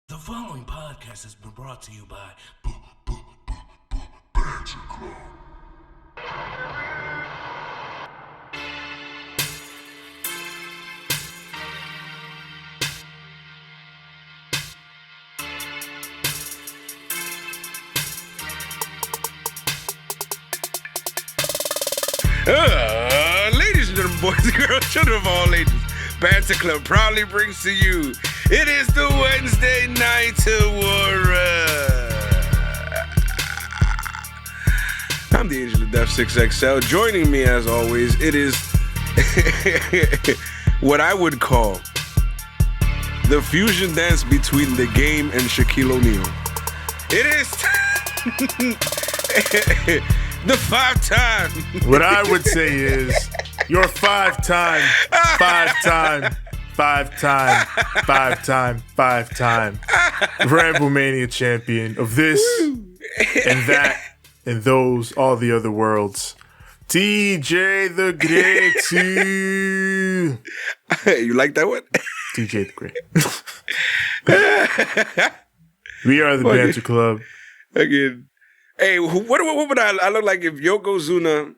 The following podcast has been brought to you by Banter Club. Ladies and gentlemen, boys and girls, children of all ages, Banter Club proudly brings to you, it is the Wednesday Night War. I'm the Angel of Death 6XL. Joining me as always, it is what I would call the fusion dance between the game and Shaquille O'Neal. It is the five-time. What I would say is your five-time Ramblemania champion of this and that and those, all the other worlds. TJ the Great. You like that one? TJ the Great. We are the Banter Club. Again. Hey, what would I look like if Yokozuna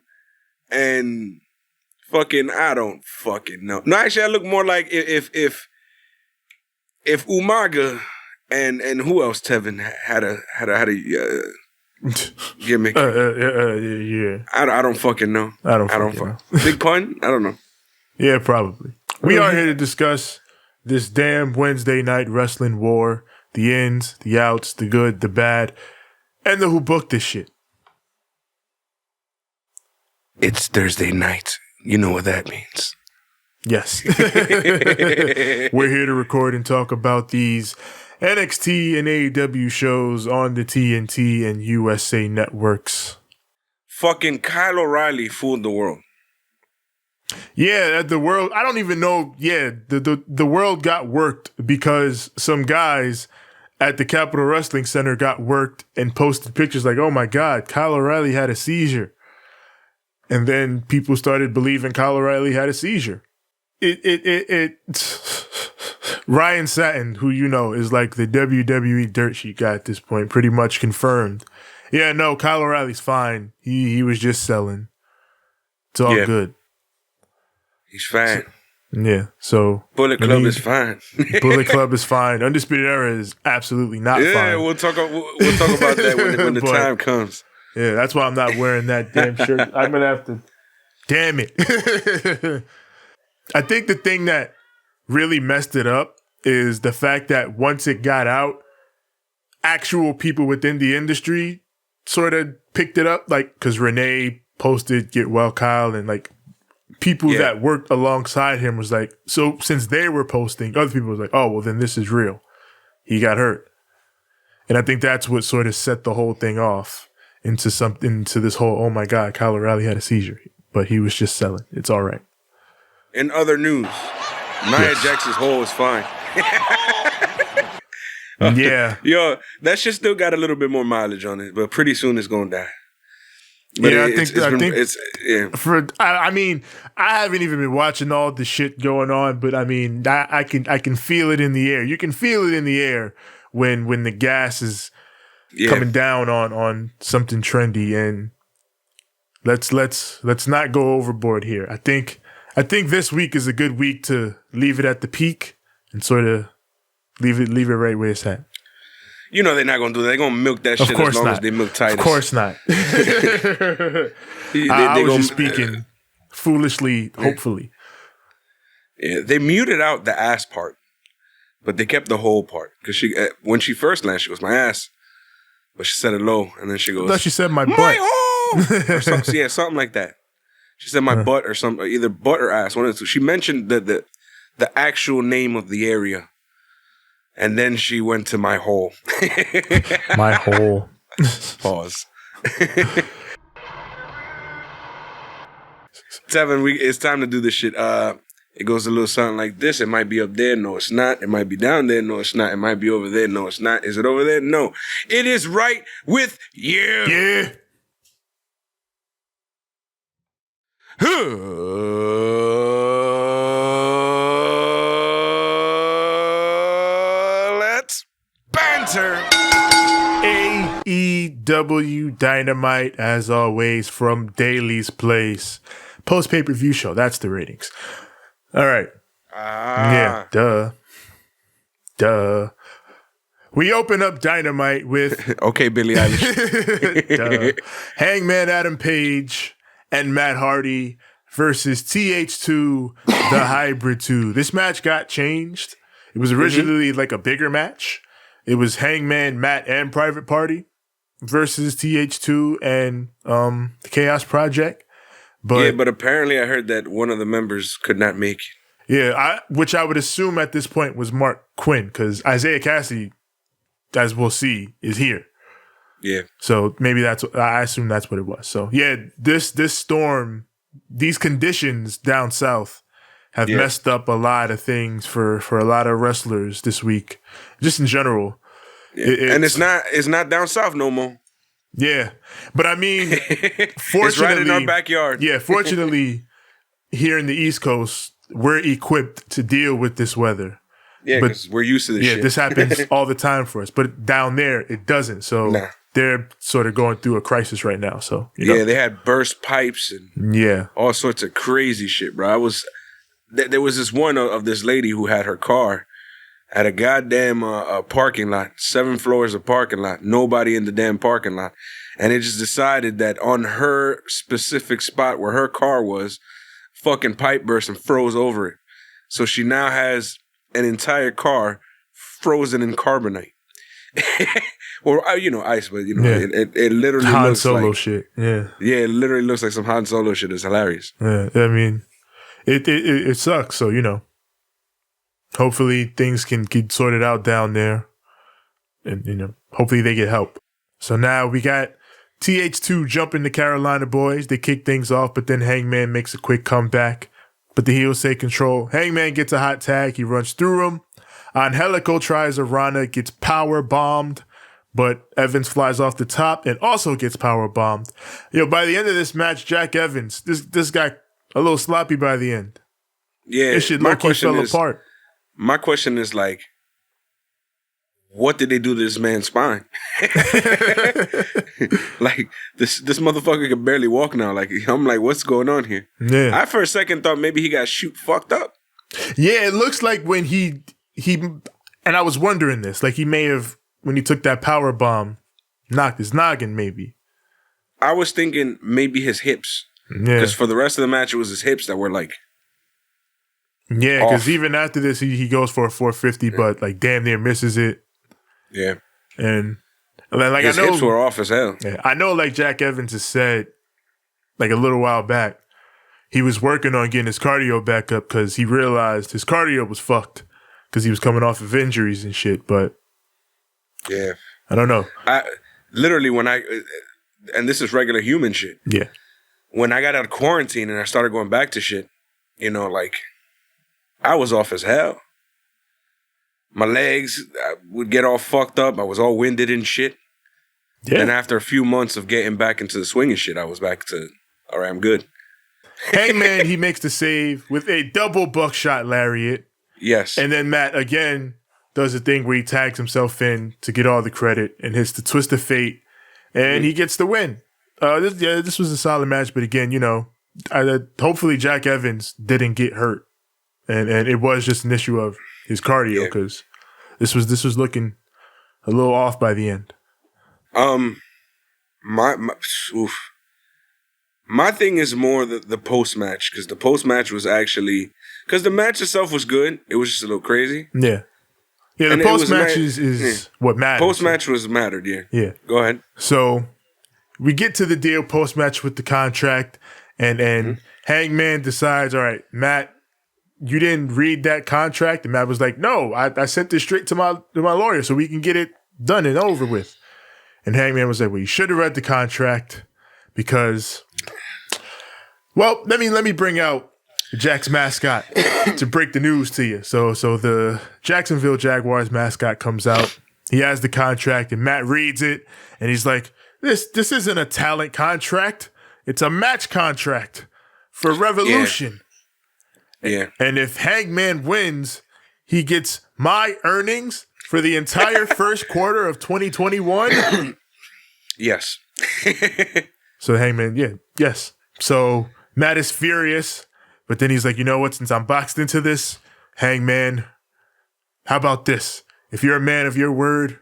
and fucking, I don't fucking know. No, actually, I look more like if Umaga and who else, Tevin, had a gimmick. Yeah. I don't fucking know. I don't know. Big pun? I don't know. Yeah, probably. We are here to discuss this damn Wednesday night wrestling war, the ins, the outs, the good, the bad, and the who booked this shit. It's Thursday night. You know what that means. Yes. We're here to record and talk about these NXT and AEW shows on the TNT and USA networks. Fucking Kyle O'Reilly fooled the world. Yeah, the world, I don't even know. Yeah, the world got worked because some guys at the Capitol Wrestling Center got worked and posted pictures like, oh my God, Kyle O'Reilly had a seizure. And then people started believing Kyle O'Reilly had a seizure. Ryan Satin, who you know is like the WWE dirt sheet guy at this point, pretty much confirmed. Yeah, no, Kyle O'Reilly's fine. He was just selling. It's all good. He's fine. So Bullet Club is fine. Bullet Club is fine. Undisputed Era is absolutely not fine. Yeah, we'll talk about that when the time comes. Yeah, that's why I'm not wearing that damn shirt. I'm gonna have to. Damn it! I think the thing that really messed it up is the fact that once it got out, actual people within the industry sort of picked it up, like because Renee posted "Get Well, Kyle," and like. People that worked alongside him was like, so since they were posting, other people was like, oh, well, then this is real. He got hurt. And I think that's what sort of set the whole thing off into this whole, oh my God, Kyle O'Reilly had a seizure. But he was just selling. It's all right. In other news, Nia Jax's hole is fine. Yeah. Yo, that shit still got a little bit more mileage on it, but pretty soon it's going to die. But I mean, I haven't even been watching all the shit going on, but I mean, I can feel it in the air. You can feel it in the air when the gas is coming down on something trendy, and let's not go overboard here. I think this week is a good week to leave it at the peak and sort of leave it right where it's at. You know they're not going to do that. They're going to milk that shit as long as they milk Titus. Of course not. I was just speaking foolishly, hopefully. Yeah, they muted out the ass part, but they kept the whole part. Because when she first landed, she goes, my ass. But she said it low, and then she goes, I thought she said my butt. Or something, something like that. She said my butt or something, either butt or ass. One of the two. She mentioned the actual name of the area. And then she went to my hole. My hole. Pause. Tevin, it's time to do this shit. It goes a little something like this. It might be up there. No, it's not. It might be down there. No, it's not. It might be over there. No, it's not. Is it over there? No. It is right with you. Yeah. Let's Banter. AEW Dynamite, as always, from Daily's Place. Post pay-per-view show. That's the ratings. All right. Yeah, duh. We open up Dynamite with okay, Billie Eilish. Hangman Adam Page and Matt Hardy versus TH2, the Hybrid 2. This match got changed. It was originally like a bigger match. It was Hangman, Matt, and Private Party versus TH2 and the Chaos Project. But apparently I heard that one of the members could not make it. Yeah, which I would assume at this point was Mark Quinn, because Isaiah Cassidy, as we'll see, is here. Yeah. So maybe I assume that's what it was. So yeah, this storm, these conditions down south have messed up a lot of things for a lot of wrestlers this week, just in general. Yeah. And it's not down south no more. Yeah, but I mean, fortunately, it's right in our backyard. Yeah, fortunately, here in the East Coast, we're equipped to deal with this weather. Yeah, because we're used to this shit. Yeah, this happens all the time for us. But down there, it doesn't. So they're sort of going through a crisis right now. So yeah, they had burst pipes and all sorts of crazy shit, bro. There was this one of this lady who had her car at a goddamn parking lot, 7 floors of parking lot, nobody in the damn parking lot. And it just decided that on her specific spot where her car was, fucking pipe burst and froze over it. So she now has an entire car frozen in carbonite. Or, ice, but, it literally Han looks Solo like... shit, yeah. Yeah, it literally looks like some Han Solo shit. It's hilarious. Yeah, I mean, it sucks, so, hopefully things can get sorted out down there. And, hopefully they get help. So now we got TH2 jumping the Carolina boys. They kick things off, but then Hangman makes a quick comeback. But the heels take control. Hangman gets a hot tag. He runs through him. Angelico tries a Rana, gets power bombed, but Evans flies off the top and also gets power bombed. By the end of this match, Jack Evans, this got a little sloppy by the end. Yeah, this shit low-key fell apart. My question is what did they do to this man's spine? Like this motherfucker can barely walk now. Like I'm like, what's going on here? Yeah. I for a second thought maybe he got fucked up. Yeah, it looks like when he and I was wondering this, like he may have, when he took that power bomb, knocked his noggin maybe. I was thinking maybe his hips. Yeah. Because for the rest of the match, it was his hips that were like. Yeah, because even after this, he goes for a 450, but like damn near misses it. Yeah. And like his hips were off as hell. Yeah, I know, like Jack Evans has said, like a little while back, he was working on getting his cardio back up because he realized his cardio was fucked because he was coming off of injuries and shit. But yeah, I don't know. Literally and this is regular human shit. Yeah. When I got out of quarantine and I started going back to shit, like I was off as hell. My legs would get all fucked up. I was all winded and shit. Yeah. And after a few months of getting back into the swing and shit, I was back to, all right, I'm good. Hangman, he makes the save with a double buckshot lariat. Yes. And then Matt, again, does the thing where he tags himself in to get all the credit and hits the twist of fate. And he gets the win. This was a solid match. But again, hopefully Jack Evans didn't get hurt. And it was just an issue of his cardio because this was looking a little off by the end. My thing is more the post match because the post match was actually because the match itself was good. It was just a little crazy. Yeah. Yeah, the post match is what matters. Post match was mattered. Yeah. Yeah. Go ahead. So we get to the deal post match with the contract, and Hangman decides, all right, Matt, you didn't read that contract, and Matt was like, no, I sent this straight to my lawyer so we can get it done and over with. And Hangman was like, well, you should have read the contract because, well, let me bring out Jack's mascot to break the news to you. So the Jacksonville Jaguars mascot comes out. He has the contract, and Matt reads it, and he's like, this isn't a talent contract. It's a match contract for Revolution. Yeah. And if Hangman wins, he gets my earnings for the entire first quarter of 2021? Yes. So Hangman, yes. So Matt is furious, but then he's like, you know what? Since I'm boxed into this, Hangman, how about this? If you're a man of your word,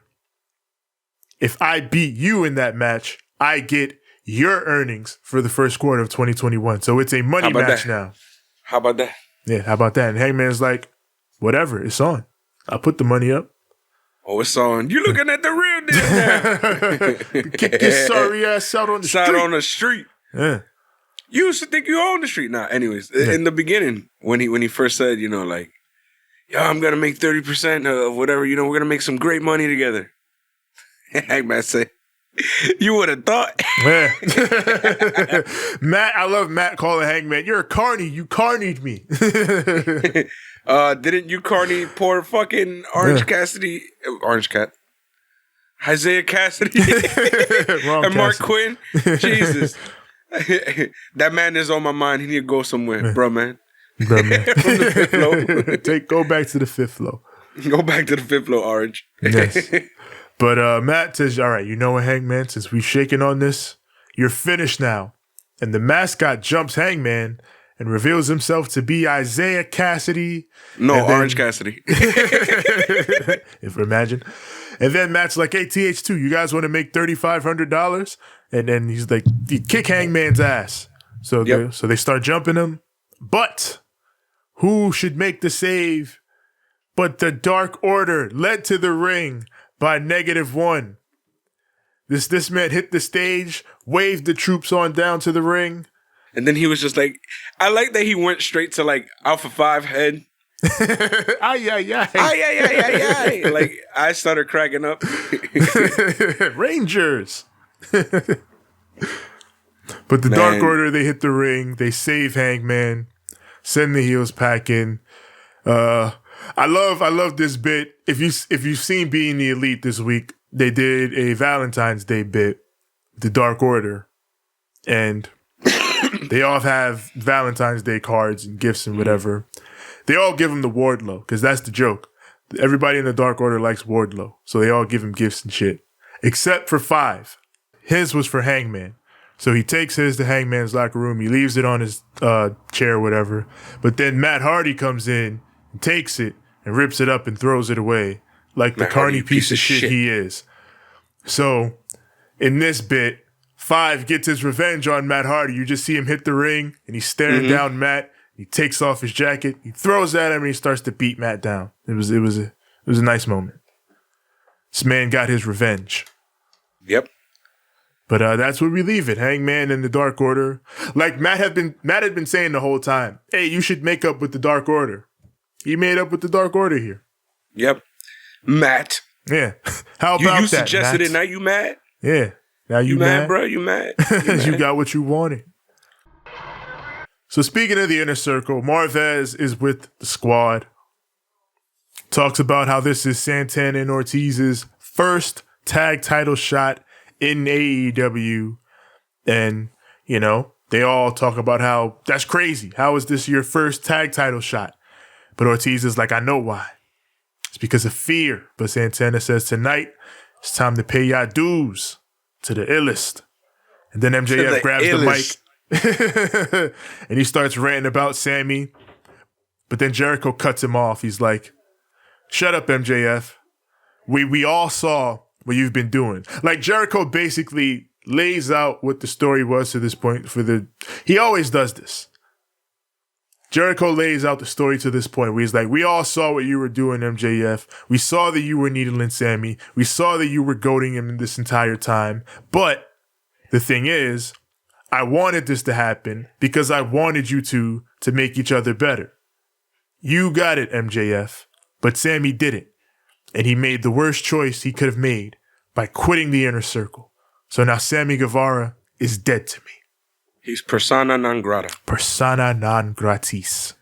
if I beat you in that match, I get your earnings for the first quarter of 2021. So it's a money match now. How about that? Yeah, how about that? And Hangman's like, whatever, it's on. I'll put the money up. Oh, it's on. You looking at the real deal now. Kick your sorry ass out on the street. Out on the street. Yeah. You used to think you owned the street. Nah, anyways, in the beginning, when he first said, you know, like, yo, I'm going to make 30% of whatever, you know, we're going to make some great money together. Hangman said, you would have thought. Yeah. Matt, I love Matt calling Hangman, you're a carny. You carnied me. Didn't you carny poor fucking Orange Cat? Isaiah Cassidy and Mark Quinn? Jesus. That man is on my mind. He need to go somewhere, bro, man. From the fifth floor. Go back to the fifth floor. Go back to the fifth floor, Orange. Yes. But Matt says, all right, you know what, Hangman? Since we've shaken on this, you're finished now. And the mascot jumps Hangman and reveals himself to be Isaiah Cassidy. No, Orange Cassidy. If imagine. And then Matt's like, hey, TH2, you guys want to make $3,500? And then he's like, kick Hangman's ass. So they start jumping him. But who should make the save but the Dark Order, led to the ring by -1. This man hit the stage, waved the troops on down to the ring. And then he was just like, I like that he went straight to like Alpha 5 head. Ay, ay, ay. Ay, ay, ay, ay, ay. Like, I started cracking up. Rangers. But the Dark Order, they hit the ring. They save Hangman. Send the heels packing. I love this bit. If you've seen Being the Elite this week, they did a Valentine's Day bit, the Dark Order, and they all have Valentine's Day cards and gifts and whatever. They all give him the Wardlow because that's the joke. Everybody in the Dark Order likes Wardlow, so they all give him gifts and shit, except for 5. His was for Hangman. So he takes his to Hangman's locker room. He leaves it on his chair or whatever. But then Matt Hardy comes in and takes it and rips it up and throws it away like the carny piece of shit he is. So in this bit, 5 gets his revenge on Matt Hardy. You just see him hit the ring and he's staring down Matt. He takes off his jacket. He throws at him and he starts to beat Matt down. It was a nice moment. This man got his revenge. Yep. But that's where we leave it. Hangman and the Dark Order. Like Matt had been saying the whole time, hey, you should make up with the Dark Order. He made up with the Dark Order here. Yep. Matt. Yeah. How about that, You suggested Matt? it, now you mad? Yeah. Now you mad, bro? You mad? You got what you wanted. So speaking of the Inner Circle, Marvez is with the squad. Talks about how this is Santana and Ortiz's first tag title shot in AEW. And, you know, they all talk about how that's crazy. How is this your first tag title shot? But Ortiz is like, I know why. It's because of fear. But Santana says tonight, it's time to pay your dues to the illest. And then MJF grabs the mic and he starts ranting about Sammy. But then Jericho cuts him off. He's like, shut up, MJF. We all saw what you've been doing. Like Jericho basically lays out what the story was to this point he always does this. Jericho lays out the story to this point where he's like, we all saw what you were doing, MJF. We saw that you were needling Sammy. We saw that you were goading him this entire time. But the thing is, I wanted this to happen because I wanted you to make each other better. You got it, MJF. But Sammy didn't. And he made the worst choice he could have made by quitting the Inner Circle. So now Sammy Guevara is dead to me. He's persona non grata. Persona non gratis.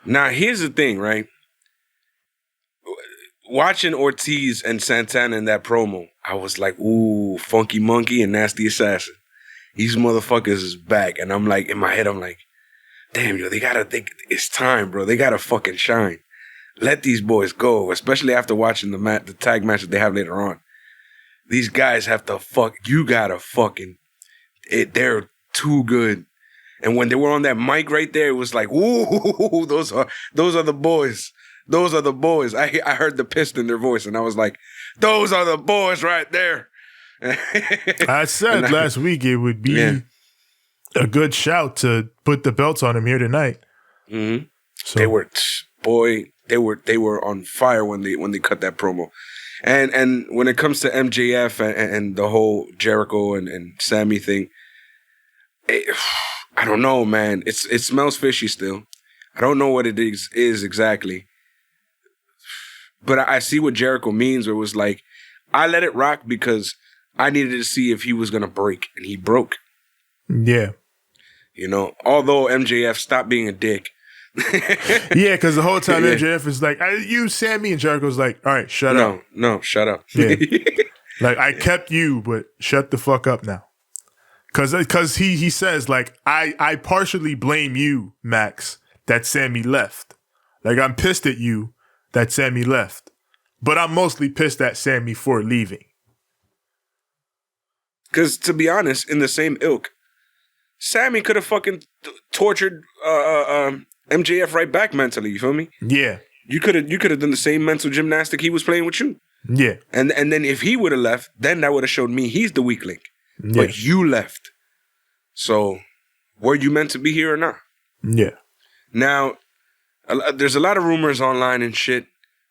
Now, here's the thing, right? Watching Ortiz and Santana in that promo, I was like, ooh, Funky Monkey and Nasty Assassin. These motherfuckers is back. And I'm like, in my head, I'm like, damn, yo, it's time, bro. They gotta fucking shine. let these boys go, especially after watching the tag match that they have later on. These guys have to they're too good. And when they were on that mic right there, it was like, ooh, those are the boys. Those are the boys. I heard the piss in their voice, and I was like, those are the boys right there. I said last week it would be a good shout to put the belts on him here tonight. Mm-hmm. So they were on fire when they cut that promo. And when it comes to MJF and the whole Jericho and Sammy thing, I don't know, man. It smells fishy still. I don't know what it is exactly. But I see what Jericho means, where it was like, I let it rock because I needed to see if he was going to break, and he broke. Yeah. You know, although MJF stopped being a dick. Yeah, because the whole time MJF is like, you, Sammy, and Jericho's like, all right, shut up. No, shut up. Yeah. Like, I kept you, but shut the fuck up now. Because he says, like, I partially blame you, Max, that Sammy left. Like, I'm pissed at you that Sammy left. But I'm mostly pissed at Sammy for leaving. Because, to be honest, in the same ilk, Sammy could have fucking tortured MJF right back mentally, you feel me? Yeah. You could have done the same mental gymnastic he was playing with you. Yeah. And then if he would have left, then that would have showed me he's the weak link. Yeah. But you left. So, were you meant to be here or not? Yeah. Now, there's a lot of rumors online and shit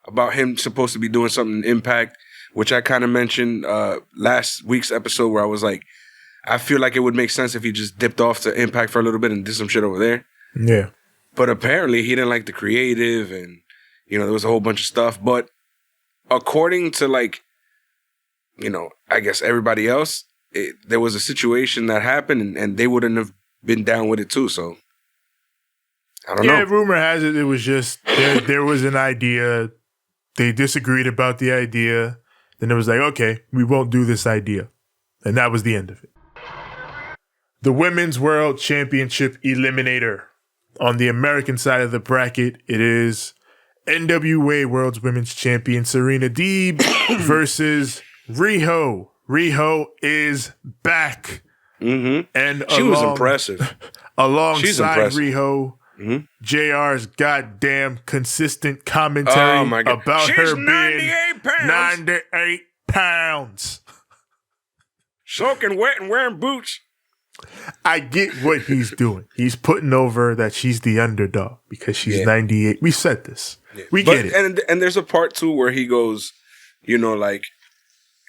about him supposed to be doing something in Impact, which I kind of mentioned last week's episode where I was like, I feel like it would make sense if he just dipped off to Impact for a little bit and did some shit over there. Yeah. But apparently he didn't like the creative and, you know, there was a whole bunch of stuff. But according to, like, you know, I guess everybody else, there was a situation that happened and they wouldn't have been down with it too. So, I don't know. Yeah, rumor has it was just, there was an idea. They disagreed about the idea. Then it was like, okay, we won't do this idea. And that was the end of it. The Women's World Championship Eliminator. On the American side of the bracket, it is NWA World's Women's Champion Serena Deeb versus Riho. Riho is back. Mm-hmm. And she was impressive. Alongside Riho, JR's goddamn consistent commentary about She's her 98 being pounds. 98 pounds. Soaking wet and wearing boots. I get what he's doing. He's putting over that she's the underdog because she's 98. We said this. Yeah. We get it. And there's a part too where he goes, you know, like,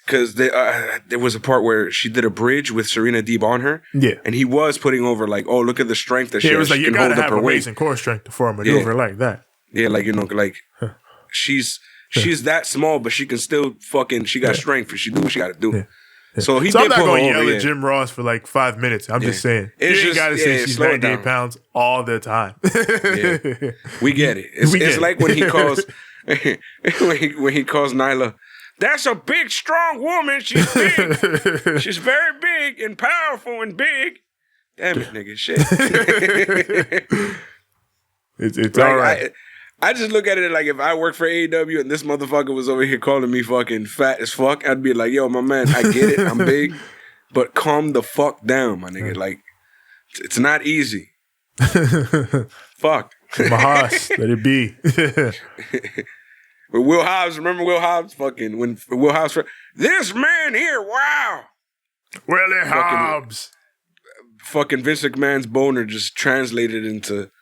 because there was a part where she did a bridge with Serena Deeb on her. Yeah. And he was putting over like, oh, look at the strength that she has. It was like, she you can gotta hold have up her amazing weight. Core strength to form a maneuver like that. Yeah, like, you know, like she's that small, but she can still fucking, she got strength and she do what she got to do. Yeah. So I'm not going to yell at Jim Ross for like 5 minutes. I'm just saying. You ain't got to say she's 98 pounds all the time. We get it. It's like when he calls when he calls Nyla, that's a big, strong woman. She's big. She's very big and powerful and big. Damn it, nigga. Shit. It's all right. I just look at it like if I work for AEW and this motherfucker was over here calling me fucking fat as fuck, I'd be like, yo, my man, I get it. I'm big. But calm the fuck down, my nigga. Like, it's not easy. Fuck. My house, let it be. With Will Hobbs, remember Will Hobbs? Fucking, when Will Hobbs, this man here, wow. Willie Hobbs. Fucking Vince McMahon's boner just translated into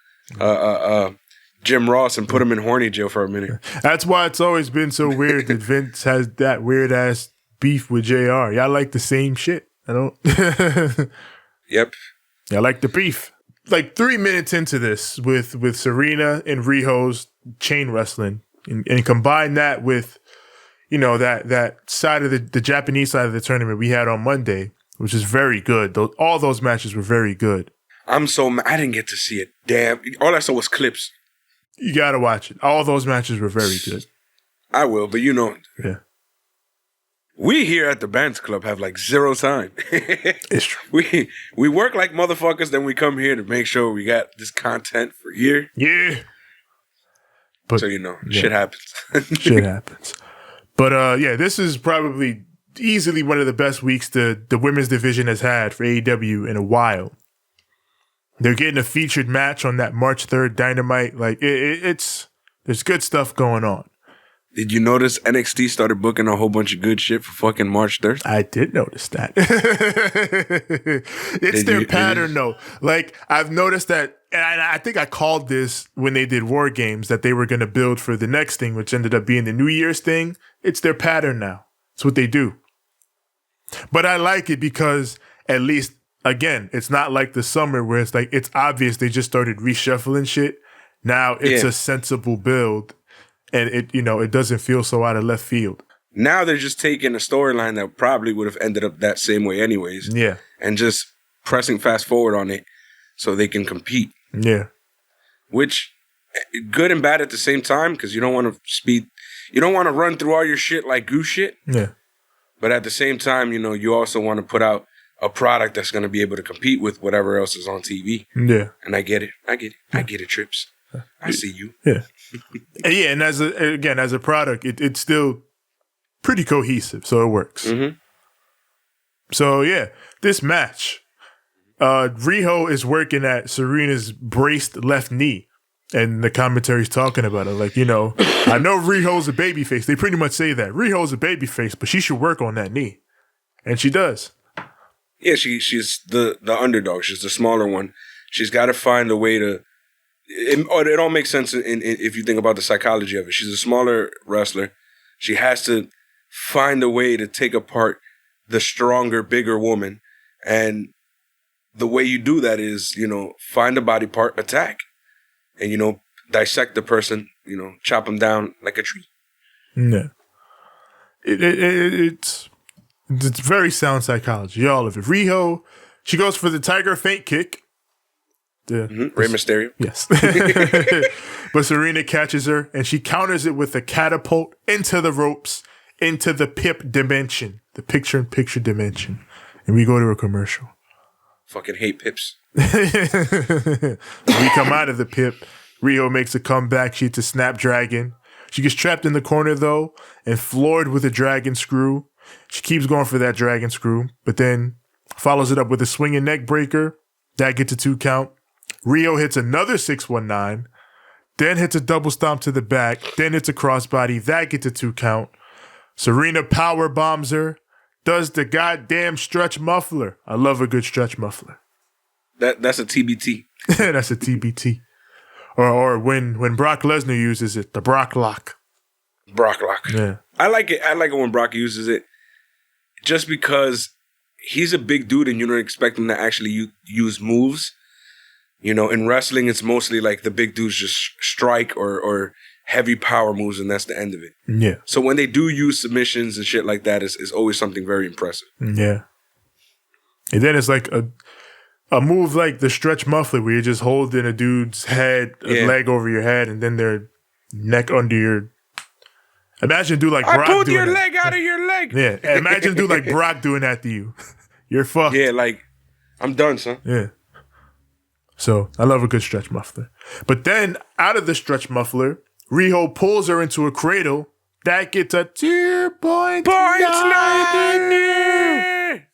Jim Ross and put him in horny jail for a minute. That's why it's always been so weird that Vince has that weird ass beef with JR. Y'all like the same shit. I don't. Yep. Y'all like the beef. Like 3 minutes into this with Serena and Riho's chain wrestling and combine that with, you know, that side of the Japanese side of the tournament we had on Monday, which is very good. All those matches were very good. I'm so mad. I didn't get to see it. Damn. All I saw was clips. You gotta watch it. All those matches were very good. I will, but you know, we here at the Banter Club have like zero time. It's true. We work like motherfuckers, then we come here to make sure we got this content for here. Yeah. But so shit happens. Shit happens. But yeah, this is probably easily one of the best weeks the women's division has had for AEW in a while. They're getting a featured match on that March 3rd Dynamite. Like it's there's good stuff going on. Did you notice NXT started booking a whole bunch of good shit for fucking March 3rd? I did notice that. It's their pattern, though. Like, I've noticed that, and I think I called this when they did War Games, that they were going to build for the next thing, which ended up being the New Year's thing. It's their pattern now. It's what they do. But I like it because, at least, again, it's not like the summer where it's like, it's obvious they just started reshuffling shit. Now it's a sensible build. And it doesn't feel so out of left field. Now they're just taking a storyline that probably would have ended up that same way anyways. Yeah. And just pressing fast forward on it so they can compete. Yeah. Which, good and bad at the same time, because you don't want to run through all your shit like goose shit. Yeah. But at the same time, you also want to put out a product that's going to be able to compete with whatever else is on TV. Yeah. And I get it. I get it, Trips. I see you. Yeah. Yeah, and as a product, it's still pretty cohesive, so it works. Mm-hmm. So yeah, this match, Riho is working at Serena's braced left knee, and the commentary's talking about it. Like, I know Riho's a babyface. They pretty much say that Riho's a babyface, but she should work on that knee, and she does. Yeah, she's the underdog. She's the smaller one. She's got to find a way to. It all makes sense if you think about the psychology of it. She's a smaller wrestler. She has to find a way to take apart the stronger, bigger woman. And the way you do that is, find a body part, attack. And, dissect the person, chop them down like a tree. Yeah. It's very sound psychology, all of it. Riho, she goes for the tiger feint kick. Rey Mysterio. Yes. But Serena catches her, and she counters it with a catapult into the ropes, into the PIP dimension, the picture-in-picture dimension. And we go to a commercial. Fucking hate pips. We come out of the PIP. Riho makes a comeback. She hits a Snapdragon. She gets trapped in the corner, though, and floored with a dragon screw. She keeps going for that dragon screw, but then follows it up with a swinging neck breaker. That gets a 2 count. Riho hits another 619, then hits a double stomp to the back, then hits a crossbody. That gets a 2 count. Serena power bombs her, does the goddamn stretch muffler. I love a good stretch muffler. That's a TBT. That's a TBT. Or when Brock Lesnar uses it, the Brock Lock. Brock Lock. Yeah. I like it. I like it when Brock uses it just because he's a big dude and you don't expect him to actually use moves. In wrestling, it's mostly like the big dudes just strike or heavy power moves, and that's the end of it. Yeah. So when they do use submissions and shit like that, it's always something very impressive. Yeah. And then it's like a move like the stretch muffler where you're just holding a dude's head, a leg over your head, and then their neck under your... Imagine a dude like Brock pulled doing your that. leg out of your leg. Yeah. Imagine a dude like Brock doing that to you. You're fucked. Yeah, like, I'm done, son. Yeah. So, I love a good stretch muffler. But then, out of the stretch muffler, Riho pulls her into a cradle. That gets a 2.9.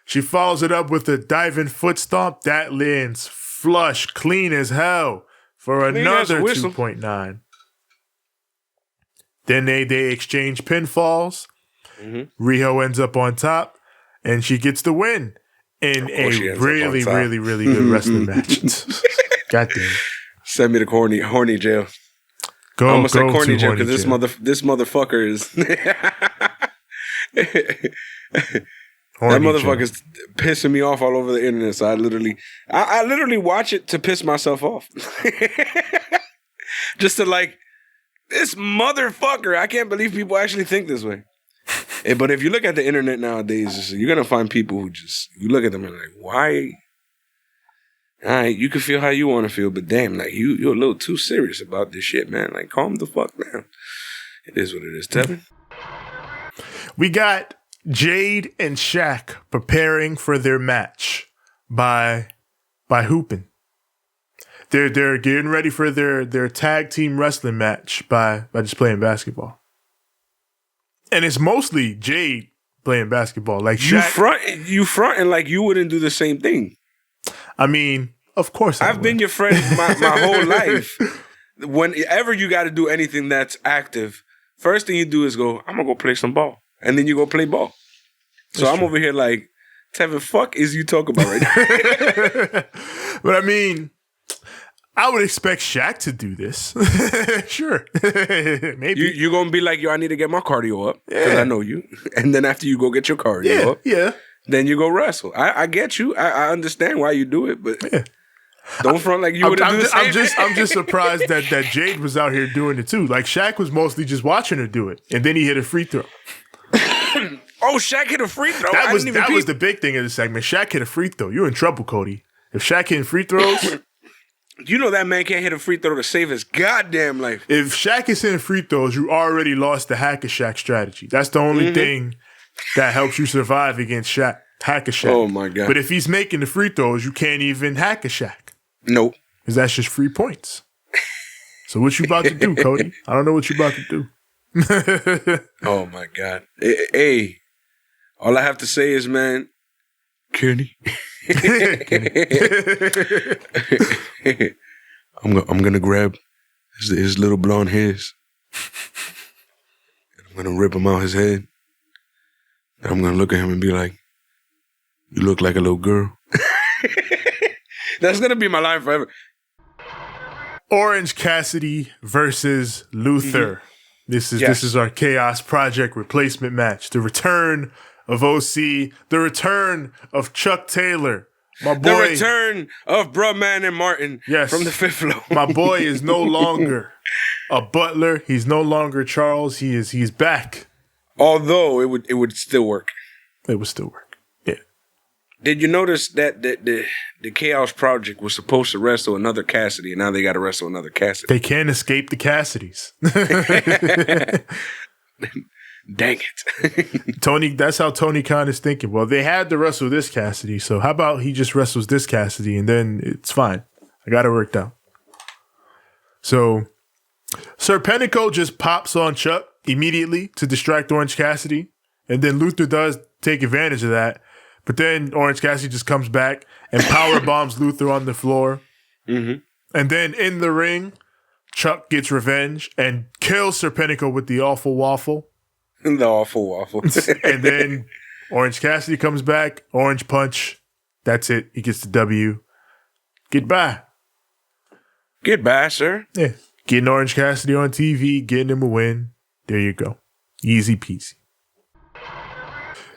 She follows it up with a diving foot stomp. That lands flush, clean as hell, for another 2.9. Then they exchange pinfalls. Mm-hmm. Riho ends up on top, and she gets the win. In a really, really, really good wrestling match. God damn it. Send me to horny jail. Go, I almost go said corny to jail horny because this motherfucker is... that motherfucker's pissing me off all over the internet. So I literally watch it to piss myself off. Just to like, this motherfucker. I can't believe people actually think this way. But if you look at the internet nowadays, you're going to find people who just, you look at them and like, why? All right, you can feel how you want to feel, but damn, like you're a little too serious about this shit, man. Like, calm the fuck down. It is what it is, Tevin. We got Jade and Shaq preparing for their match by hooping. They're getting ready for their tag team wrestling match by just playing basketball. And it's mostly Jade playing basketball. Like Shaq, you fronting like you wouldn't do the same thing. I mean, of course I've been your friend my whole life. Whenever you got to do anything that's active, first thing you do is go, I'm going to go play some ball. And then you go play ball. So I'm over here like, Tevin, fuck is you talking about right now? But I mean, I would expect Shaq to do this. Sure. Maybe. You're going to be like, yo, I need to get my cardio up because I know you. And then after you go get your cardio up, then you go wrestle. I get you. I understand why you do it, but don't front like you wouldn't do the same thing. I'm just surprised that Jade was out here doing it too. Like Shaq was mostly just watching her do it. And then he hit a free throw. Oh, Shaq hit a free throw. That was the big thing of the segment. Shaq hit a free throw. You're in trouble, Cody. If Shaq hitting free throws... You know that man can't hit a free throw to save his goddamn life. If Shaq is hitting free throws, you already lost the Hack-a-Shaq strategy. That's the only thing that helps you survive against Shaq. Hack-a-Shaq. Oh, my God. But if he's making the free throws, you can't even Hack-a-Shaq. Nope. Because that's just free points. So what you about to do, Cody? I don't know what you about to do. Oh, my God. Hey, all I have to say is, man, Kenny. I'm gonna grab his little blonde hairs. I'm gonna rip him out his head. And I'm gonna look at him and be like, "You look like a little girl." That's gonna be my line forever. Orange Cassidy versus Luther. This is our Chaos Project replacement match. The return of OC, the return of Chuck Taylor, my boy. The return of Brubman and Martin from the fifth floor. My boy is no longer a butler. He's no longer Charles. He's back. Although it would still work. It would still work. Yeah. Did you notice that the Chaos Project was supposed to wrestle another Cassidy, and now they got to wrestle another Cassidy? They can't escape the Cassidys. Dang it. Tony, that's how Tony Khan is thinking. Well, they had to wrestle this Cassidy, so how about he just wrestles this Cassidy and then it's fine. I got it worked out. So Serpentico just pops on Chuck immediately to distract Orange Cassidy, and then Luther does take advantage of that. But then Orange Cassidy just comes back and power bombs Luther on the floor. And then in the ring, Chuck gets revenge and kills Serpentico with the awful waffle. The awful waffle. And then Orange Cassidy comes back, Orange Punch. That's it. He gets the W. Goodbye. Goodbye, sir. Yeah. Getting Orange Cassidy on TV, getting him a win. There you go. Easy peasy.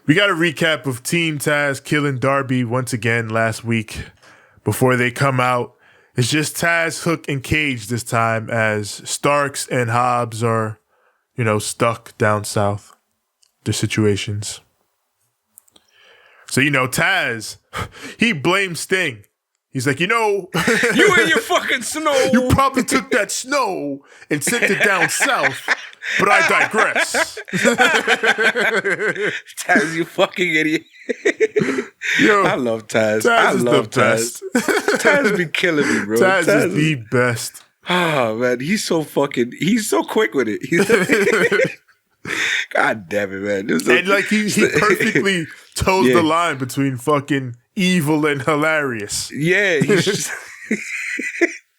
We got a recap of Team Taz killing Darby once again last week before they come out. It's just Taz, Hook, and Cage this time as Starks and Hobbs are, stuck down south. Their situations. So, Taz, he blames Sting. He's like, you and your fucking snow. You probably took that snow and sent it down south, but I digress. Taz, you fucking idiot. Yo, I love Taz. Taz is the best. Taz be killing me, bro. Taz is the best. Oh, man. He's so quick with it. God damn it, man. And he perfectly toes the line between fucking evil and hilarious. Yeah, he's just...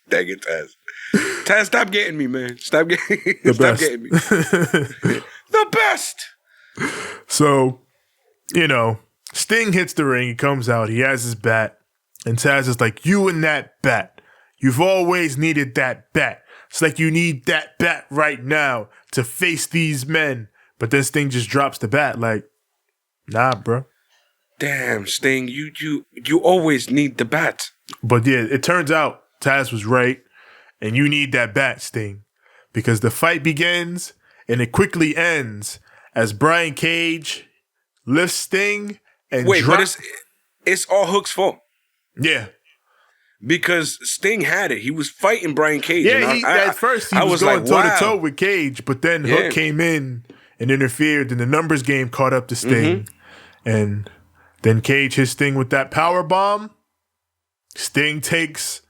Dang it, Taz. Taz, stop getting me, man. Stop getting me. The best. So, Sting hits the ring. He comes out. He has his bat. And Taz is like, you and that bat. You've always needed that bat. It's like you need that bat right now to face these men. But then Sting just drops the bat like, nah, bro. Damn, Sting, you always need the bat. But yeah, it turns out Taz was right. And you need that bat, Sting. Because the fight begins and it quickly ends as Brian Cage lifts Sting and but it's all Hook's fault. Yeah. Because Sting had it. He was fighting Brian Cage. Yeah, at first he was going toe-to-toe with Cage, but then Hook came in and interfered, and the numbers game caught up to Sting. And then Cage hits Sting with that power bomb. Sting takes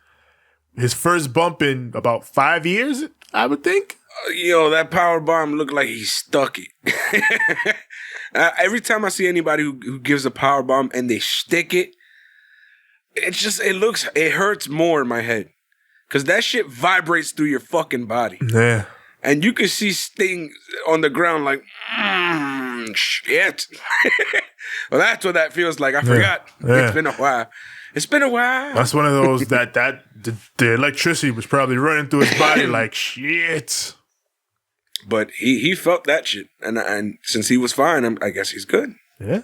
his first bump in about 5 years, I would think. That power bomb looked like he stuck it. Every time I see anybody who gives a power bomb and they stick it, it hurts more in my head. Because that shit vibrates through your fucking body. Yeah. And you can see Sting on the ground like, shit. Well, that's what that feels like. I forgot. Yeah. It's been a while. That's one of those that the electricity was probably running through his body like shit. But he felt that shit, and since he was fine, I guess he's good. Yeah.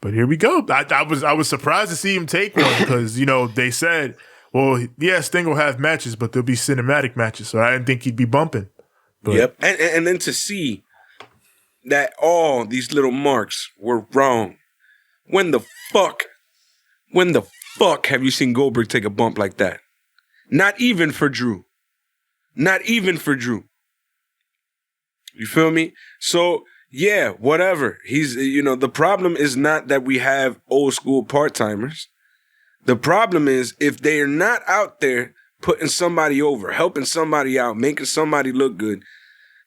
But here we go. I was surprised to see him take one because they said, well, yeah, Sting will have matches, but there'll be cinematic matches, so I didn't think he'd be bumping. But, yep, and then to see that all these little marks were wrong. When the fuck have you seen Goldberg take a bump like that? Not even for Drew. You feel me? So, yeah, whatever. He's, the problem is not that we have old school part-timers. The problem is if they are not out there putting somebody over, helping somebody out, making somebody look good,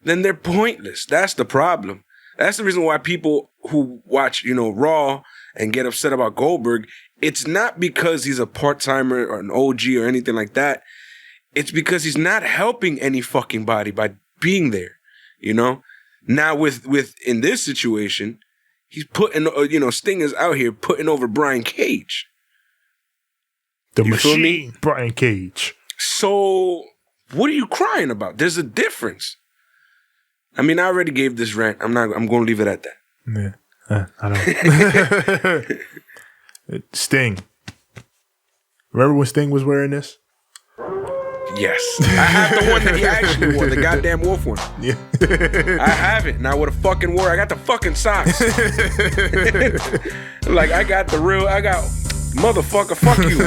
then they're pointless. That's the problem. That's the reason why people who watch, Raw and get upset about Goldberg, it's not because he's a part-timer or an OG or anything like that. It's because he's not helping any fucking body by being there, Now with in this situation, he's putting, Sting is out here putting over Brian Cage. The machine, Brian Cage. So what are you crying about? There's a difference. I mean, I already gave this rant. I'm going to leave it at that. Yeah, I don't. Sting. Remember when Sting was wearing this? Yes. I have the one that he actually wore, the goddamn wolf one. Yeah. I have it. Now, what a fucking wore. I got the fucking socks. Like, I got motherfucker, fuck you.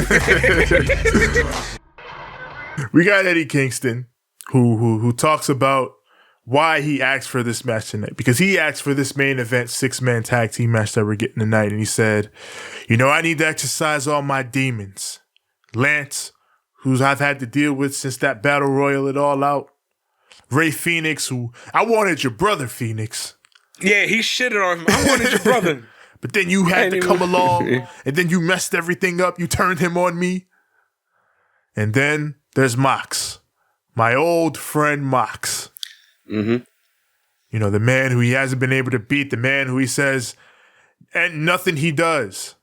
We got Eddie Kingston, who talks about why he asked for this match tonight. Because he asked for this main event 6-man tag team match that we're getting tonight. And he said, I need to exercise all my demons. Lance, who I've had to deal with since that battle royal at All Out. Ray Fenix, who I wanted your brother, Fenix. Yeah, he shitted on him. I wanted your brother. But then you had to come along, and then you messed everything up. You turned him on me. And then there's Mox, my old friend Mox. Mm-hmm. The man who he hasn't been able to beat, the man who he says, and nothing he does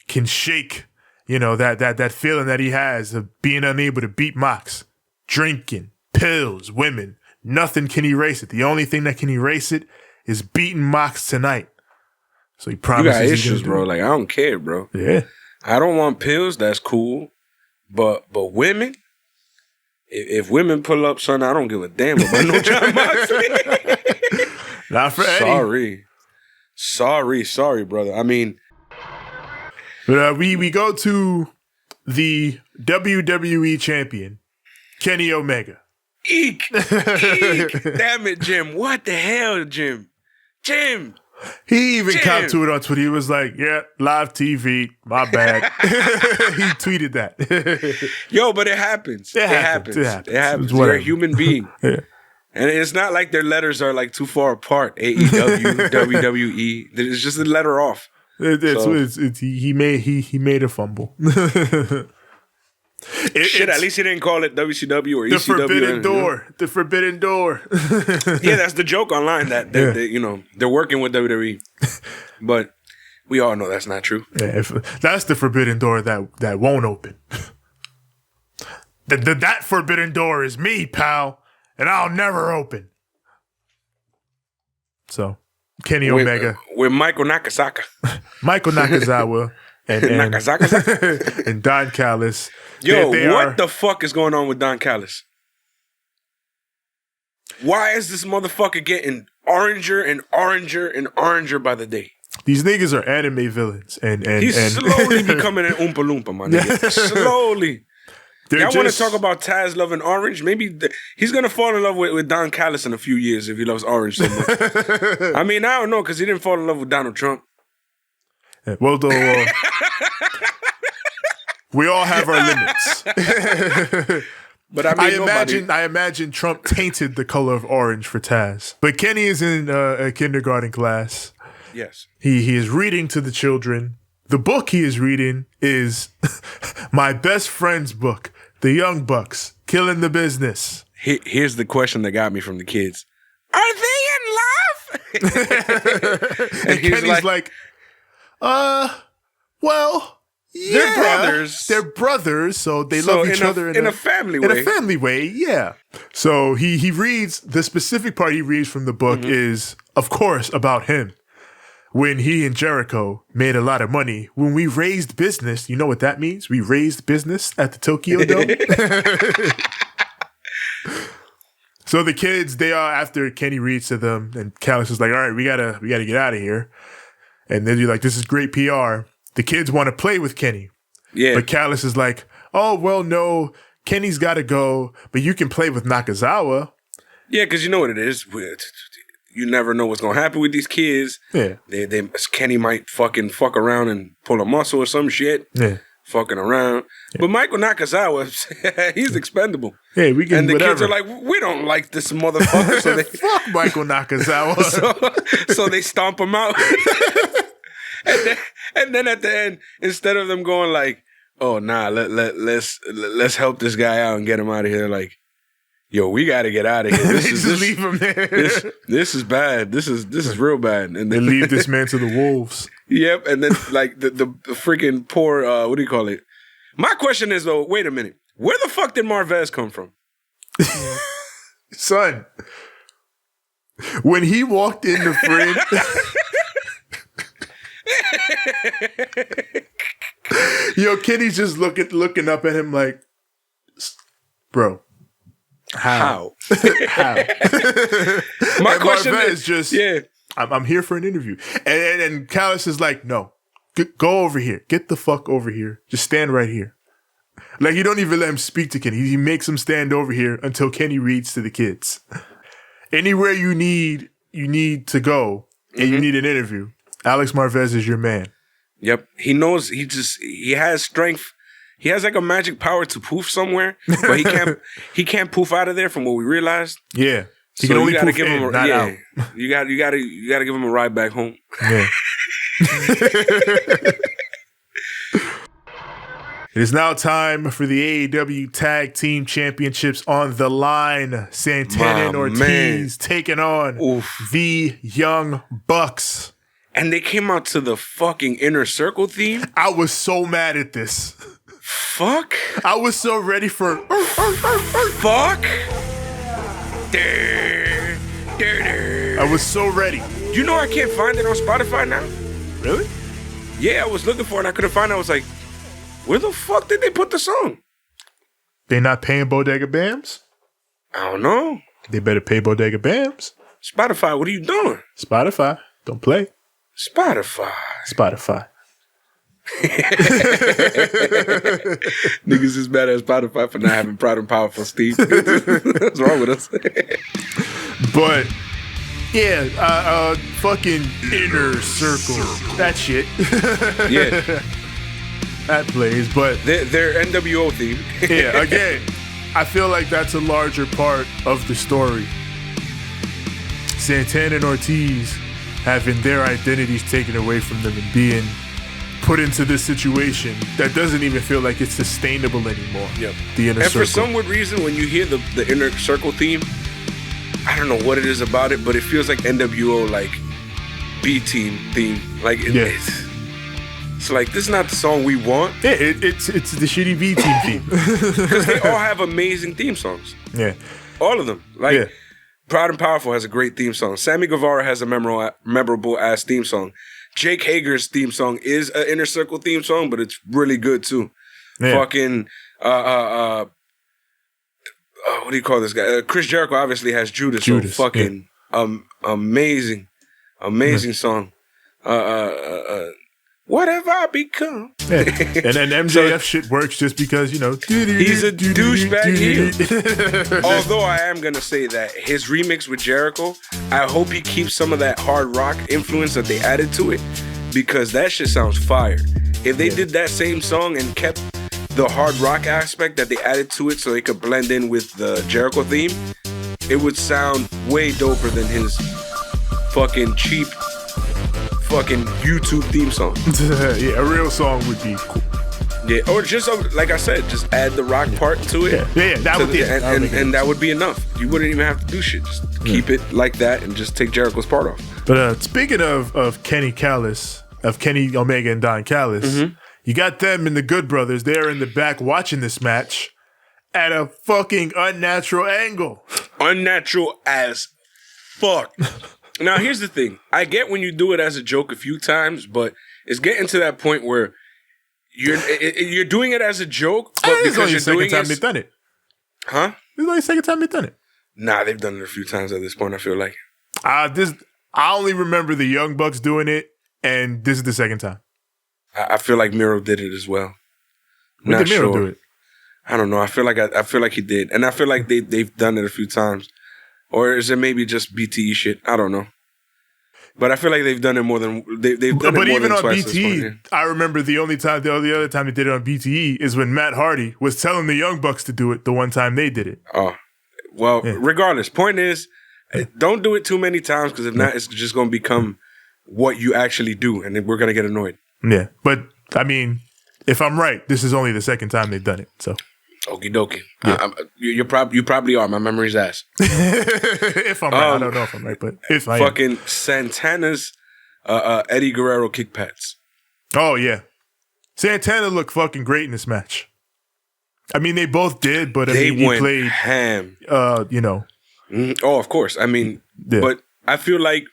can shake, that feeling that he has of being unable to beat Mox. Drinking, pills, women, nothing can erase it. The only thing that can erase it is beating Mox tonight. So he promises. You got issues, bro. Like, I don't care, bro. Yeah. I don't want pills. That's cool. But women, if women pull up, son, I don't give a damn about no John Moxley. Not for Eddie. Sorry, brother. I mean, but we go to the WWE champion, Kenny Omega. Eek. Damn it, Jim. What the hell, Jim? He even copped to it on Twitter. He was like, yeah, live TV, my bad. He tweeted that. Yo, but it happens. It happens. You're a human being. Yeah. And it's not like their letters are like too far apart. AEW, WWE. It's just a letter off. He made a fumble. At least he didn't call it WCW or ECW. The Forbidden Door. The Forbidden Door. Yeah, that's the joke online that they're working with WWE. But we all know that's not true. Yeah, that's the Forbidden Door that won't open. That Forbidden Door is me, pal, and I'll never open. So, Kenny Omega. With Michael Nakasaka. Michael Nakazawa. And Don Callis. Yo, what the fuck is going on with Don Callis? Why is this motherfucker getting oranger and oranger and oranger by the day? These niggas are anime villains. And he's slowly becoming an Oompa Loompa, my nigga. Slowly. Y'all want to talk about Taz loving orange? Maybe he's going to fall in love with Don Callis in a few years if he loves orange so much. I mean, I don't know, because he didn't fall in love with Donald Trump. Well, though, We all have our limits. But I imagine Trump tainted the color of orange for Taz. But Kenny is in a kindergarten class. Yes. He is reading to the children. The book he is reading is my best friend's book, The Young Bucks, Killing the Business. Here's the question that got me from the kids. Are they in love? And Kenny's like, well, yeah. They're brothers. They're brothers, so they love each other in a family way. In a family way, yeah. So he reads, the specific part he reads from the book is, of course, about him. When he and Jericho made a lot of money. When we raised business, you know what that means? We raised business at the Tokyo Dome. So the kids, they are, after Kenny reads to them, and Callis is like, all right, we gotta get out of here. And then you're like, this is great PR. The kids want to play with Kenny. Yeah. But Callis is like, oh, well, no, Kenny's got to go, but you can play with Nakazawa. Yeah, because you know what it is. You never know what's going to happen with these kids. Yeah. Kenny might fuck around and pull a muscle or some shit. Yeah. Fucking around. Yeah. But Michael Nakazawa, he's expendable. Yeah, we can. And the whatever. kids are like, we don't like this motherfucker. So they fuck Michael Nakazawa. so they stomp him out. and then at the end, instead of them going like, oh nah, let's help this guy out and get him out of here, like, yo, we got to get out of here. Leave him there. This is bad. This is real bad. And they leave this man to the wolves. Yep. And then like the freaking poor what do you call it? My question is though, wait a minute, where the fuck did Marvez come from? Son, when he walked in the frame, yo, Kenny's just looking up at him like, bro. How? My question is just, yeah. I'm here for an interview. And Callis is like, no, go over here. Get the fuck over here. Just stand right here. Like, you don't even let him speak to Kenny. He makes him stand over here until Kenny reads to the kids. Anywhere you need to go and you need an interview, Alex Marvez is your man. Yep. He knows, he has strength. He has like a magic power to poof somewhere, but he can't poof out of there from what we realized. Yeah. He can only poof in, not out. You gotta give him a ride back home. Yeah. It is now time for the AEW Tag Team Championships on the line. Santana and Ortiz taking on the Young Bucks. And they came out to the fucking Inner Circle theme. I was so mad at this. Fuck. I was so ready for fuck. I was so ready. You know I can't find it on Spotify now? Really? Yeah, I was looking for it and I couldn't find it. I was like, where the fuck did they put the song? They not paying Bodega Bams? I don't know. They better pay Bodega Bams. Spotify, what are you doing? Spotify, don't play. Spotify. Niggas is mad at Spotify for not having Proud and Powerful Steve. What's wrong with us? But yeah, fucking Inner Circle. That shit. Yeah. That plays, but their NWO theme. Yeah, again, I feel like that's a larger part of the story. Santana and Ortiz having their identities taken away from them and being put into this situation that doesn't even feel like it's sustainable anymore. Yep. The Inner Circle. For some weird reason, when you hear the Inner Circle theme, I don't know what it is about it, but it feels like NWO, like B-Team theme. Like it's like, this is not the song we want. Yeah, it's the shitty B-Team theme. Because they all have amazing theme songs. Yeah. All of them. Like, Proud and Powerful has a great theme song. Sammy Guevara has a memorable ass theme song. Jake Hager's theme song is an Inner Circle theme song, but it's really good too. Yeah. Fucking what do you call this guy? Chris Jericho obviously has Judas. So fucking amazing song. What have I become? Yeah. And then MJF shit works just because, you know, he's a douchebag heel. Although I am gonna say that his remix with Jericho, I hope he keeps some of that hard rock influence that they added to it, because that shit sounds fire. If they did that same song and kept the hard rock aspect that they added to it so it could blend in with the Jericho theme, it would sound way doper than his fucking cheap fucking YouTube theme song. Yeah, a real song would be cool. Yeah, or just like I said, just add the rock part to it. Yeah, that would be and that would be enough. You wouldn't even have to do shit. Just keep it like that and just take Jericho's part off. But speaking of Kenny Callis, of Kenny Omega and Don Callis, you got them and the Good Brothers. They're in the back watching this match at a fucking unnatural angle. Unnatural as fuck. Now, here's the thing. I get when you do it as a joke a few times, but it's getting to that point where you're doing it as a joke, but because you're doing it. This is only the second time they've done it. Huh? This is only the second time they've done it. Nah, they've done it a few times at this point, I feel like. I only remember the Young Bucks doing it, and this is the second time. I feel like Miro did it as well. When did Miro do it? I don't know. I feel like he did, and I feel like they've done it a few times, or is it maybe just BTE shit? I don't know. But I feel like they've done it more than they've done it more than twice. But even on BTE, I remember the other time they did it on BTE is when Matt Hardy was telling the Young Bucks to do it the one time they did it. Oh, well, regardless. Point is, don't do it too many times because if not, it's just going to become what you actually do, and then we're going to get annoyed. Yeah, but I mean, if I'm right, this is only the second time they've done it. So, okie dokie. Yeah. You probably are. My memory's ass. If I'm right, I don't know if I'm right, but if I fucking Santana's Eddie Guerrero kick pads. Oh yeah, Santana looked fucking great in this match. I mean, they both did, but he played ham. You know. Oh, of course. I mean, but I feel like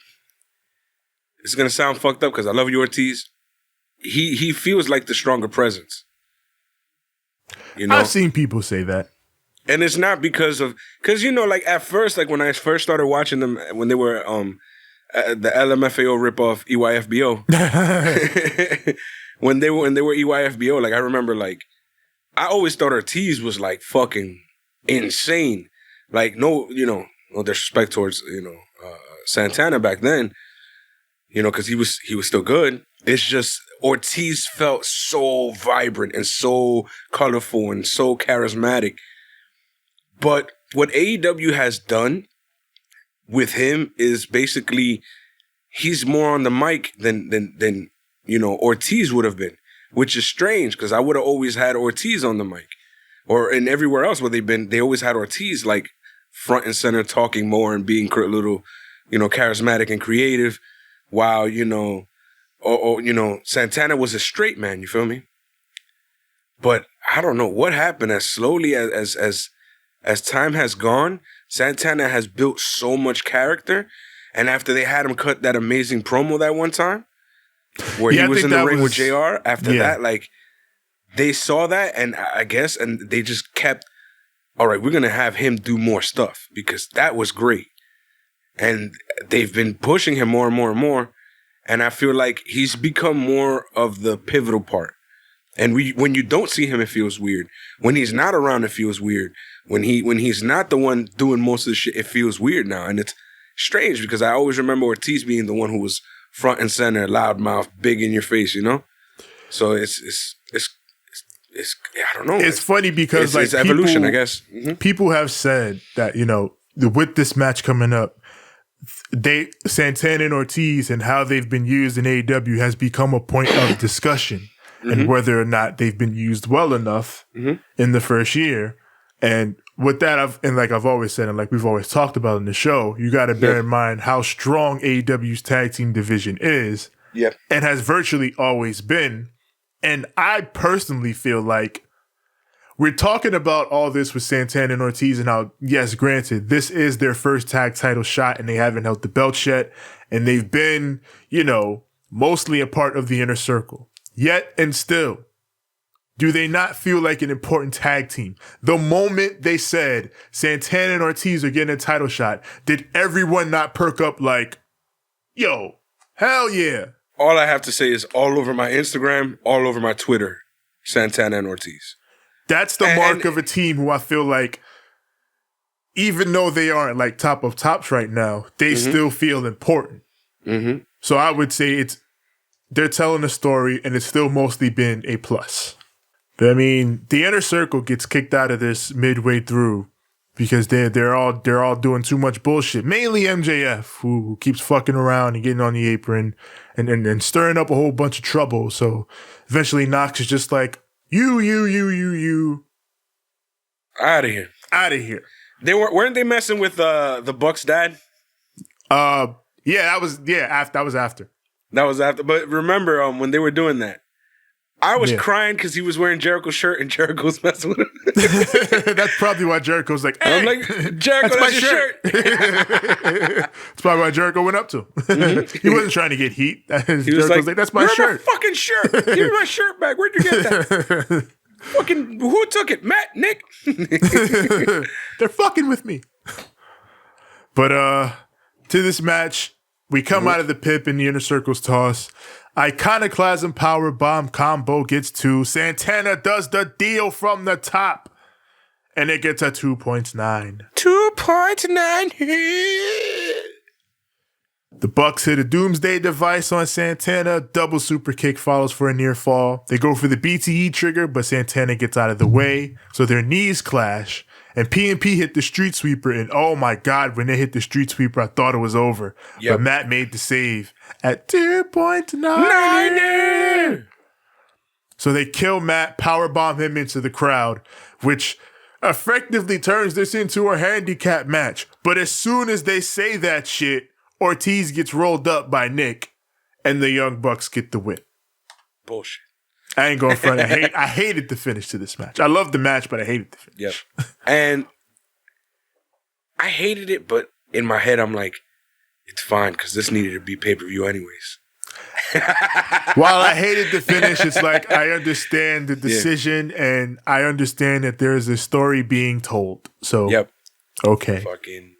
it's gonna sound fucked up because I love you, Ortiz. He feels like the stronger presence. You know? I've seen people say that. And it's not because like at first, like when I first started watching them when they were the LMFAO ripoff EYFBO. when they were EYFBO, like I remember like I always thought Ortiz was like fucking insane. Like no disrespect towards, Santana back then, because he was still good. It's just Ortiz felt so vibrant and so colorful and so charismatic. But what AEW has done with him is basically he's more on the mic than Ortiz would have been, which is strange because I would have always had Ortiz on the mic. Or in everywhere else where they've been, they always had Ortiz like front and center talking more and being a little, charismatic and creative while, Santana was a straight man, you feel me? But I don't know what happened as slowly as time has gone, Santana has built so much character. And after they had him cut that amazing promo that one time, where he was in the ring with JR, after that, like, they saw that, and I guess, and they just kept, all right, we're going to have him do more stuff, because that was great. And they've been pushing him more and more and more, and I feel like he's become more of the pivotal part. And when you don't see him, it feels weird. When he's not around, it feels weird. When he's not the one doing most of the shit, it feels weird now. And it's strange, because I always remember Ortiz being the one who was front and center, loudmouth, big in your face, So it's I don't know. It's funny because it's evolution, I guess. Mm-hmm. People have said that, with this match coming up, Santana and Ortiz and how they've been used in AEW has become a point of discussion. Mm-hmm. And whether or not they've been used well enough in the first year. And with that, I've always said, and like we've always talked about in the show, you got to bear in mind how strong AEW's tag team division is, and has virtually always been. And I personally feel like we're talking about all this with Santana and Ortiz, and how, yes, granted, this is their first tag title shot, and they haven't held the belts yet, and they've been, mostly a part of the inner circle. Yet and still, do they not feel like an important tag team? The moment they said Santana and Ortiz are getting a title shot, did everyone not perk up like, yo, hell yeah? All I have to say is all over my Instagram, all over my Twitter, Santana and Ortiz. That's the mark of a team who I feel like, even though they aren't like top of tops right now, they still feel important. Mm-hmm. So I would say they're telling a story, and it's still mostly been a plus. I mean, the Inner Circle gets kicked out of this midway through because they're all doing too much bullshit. Mainly MJF, who keeps fucking around and getting on the apron and stirring up a whole bunch of trouble. So eventually Knox is just like, you. Out of here. Out of here. Weren't they messing with the Bucks' dad? Yeah, that was after. That was after. But remember, when they were doing that, I was crying because he was wearing Jericho's shirt and Jericho was messing with him. That's probably why Jericho's like, hey, I'm like, Jericho, that's your shirt. That's probably why Jericho went up to him. Mm-hmm. He wasn't trying to get heat. He was like, that's my shirt. My fucking shirt. Give me my shirt back. Where'd you get that? Fucking, who took it? Matt? Nick? They're fucking with me. But to this match, we come out of the pip in the Inner Circle's toss. Iconoclasm power bomb combo gets 2. Santana does the deal from the top. And it gets a 2.9. 2.9 hit. The Bucks hit a doomsday device on Santana. Double super kick follows for a near fall. They go for the BTE trigger, but Santana gets out of the way. So their knees clash. And P&P hit the street sweeper. And oh my God, when they hit the street sweeper, I thought it was over. Yep. But Matt made the save at 2.9. So they kill Matt, powerbomb him into the crowd, which effectively turns this into a handicap match. But as soon as they say that shit, Ortiz gets rolled up by Nick, and the Young Bucks get the win. Bullshit. I ain't going front. I hated the finish to this match. I loved the match, but I hated the finish. Yep. And I hated it, but in my head, I'm like, it's fine, because this needed to be pay-per-view anyways. While I hated the finish, it's like I understand the decision, and I understand that there is a story being told. So, yep. Okay. Fucking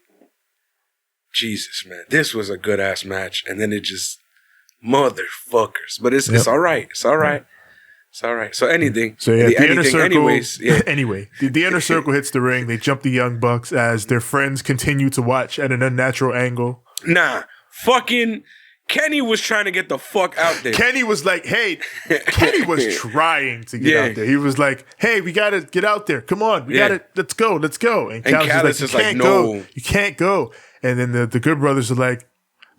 Jesus, man. This was a good-ass match, and then it just, motherfuckers. But it's all right. It's all right. It's all right. So anything. So yeah, the Inner Circle. Anyways, yeah. Anyway, the Inner Circle hits the ring. They jump the Young Bucks as their friends continue to watch at an unnatural angle. Nah, fucking Kenny was trying to get the fuck out there. Kenny was like, hey, Kenny was trying to get out there. He was like, hey, we got to get out there. Come on. We got to, let's go. And Callis is like, no. You can't go. And then the Good Brothers are like,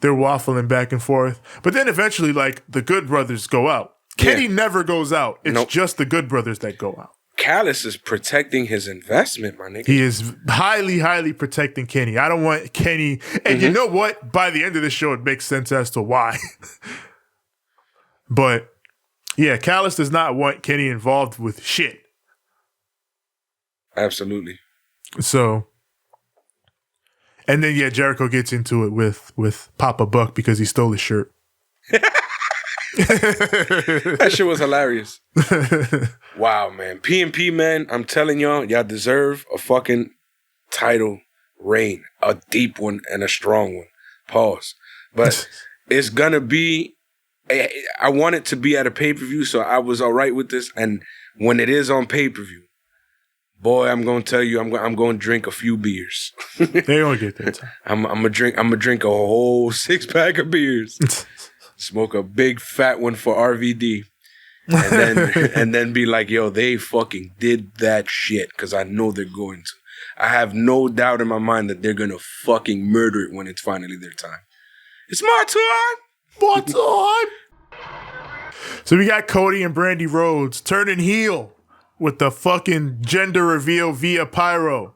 they're waffling back and forth. But then eventually, like, the Good Brothers go out. Kenny never goes out. It's just the Good Brothers that go out. Callis is protecting his investment, my nigga. He is highly, highly protecting Kenny. I don't want Kenny. And you know what? By the end of the show, it makes sense as to why. But, yeah, Callis does not want Kenny involved with shit. Absolutely. So, and then, yeah, Jericho gets into it with Papa Buck because he stole his shirt. That shit was hilarious. Wow, man. P&P, man, I'm telling y'all deserve a fucking title reign. A deep one and a strong one. Pause. But it's gonna be, I want it to be at a pay-per-view, so I was all right with this. And when it is on pay-per-view, boy, I'm gonna tell you, I'm gonna drink a few beers. They don't get that time. I'm gonna drink a whole 6-pack of beers. Smoke a big fat one for RVD. And then be like, yo, they fucking did that shit, because I know they're going to. I have no doubt in my mind that they're going to fucking murder it when it's finally their time. It's my time! My time! So we got Cody and Brandi Rhodes turning heel with the fucking gender reveal via pyro.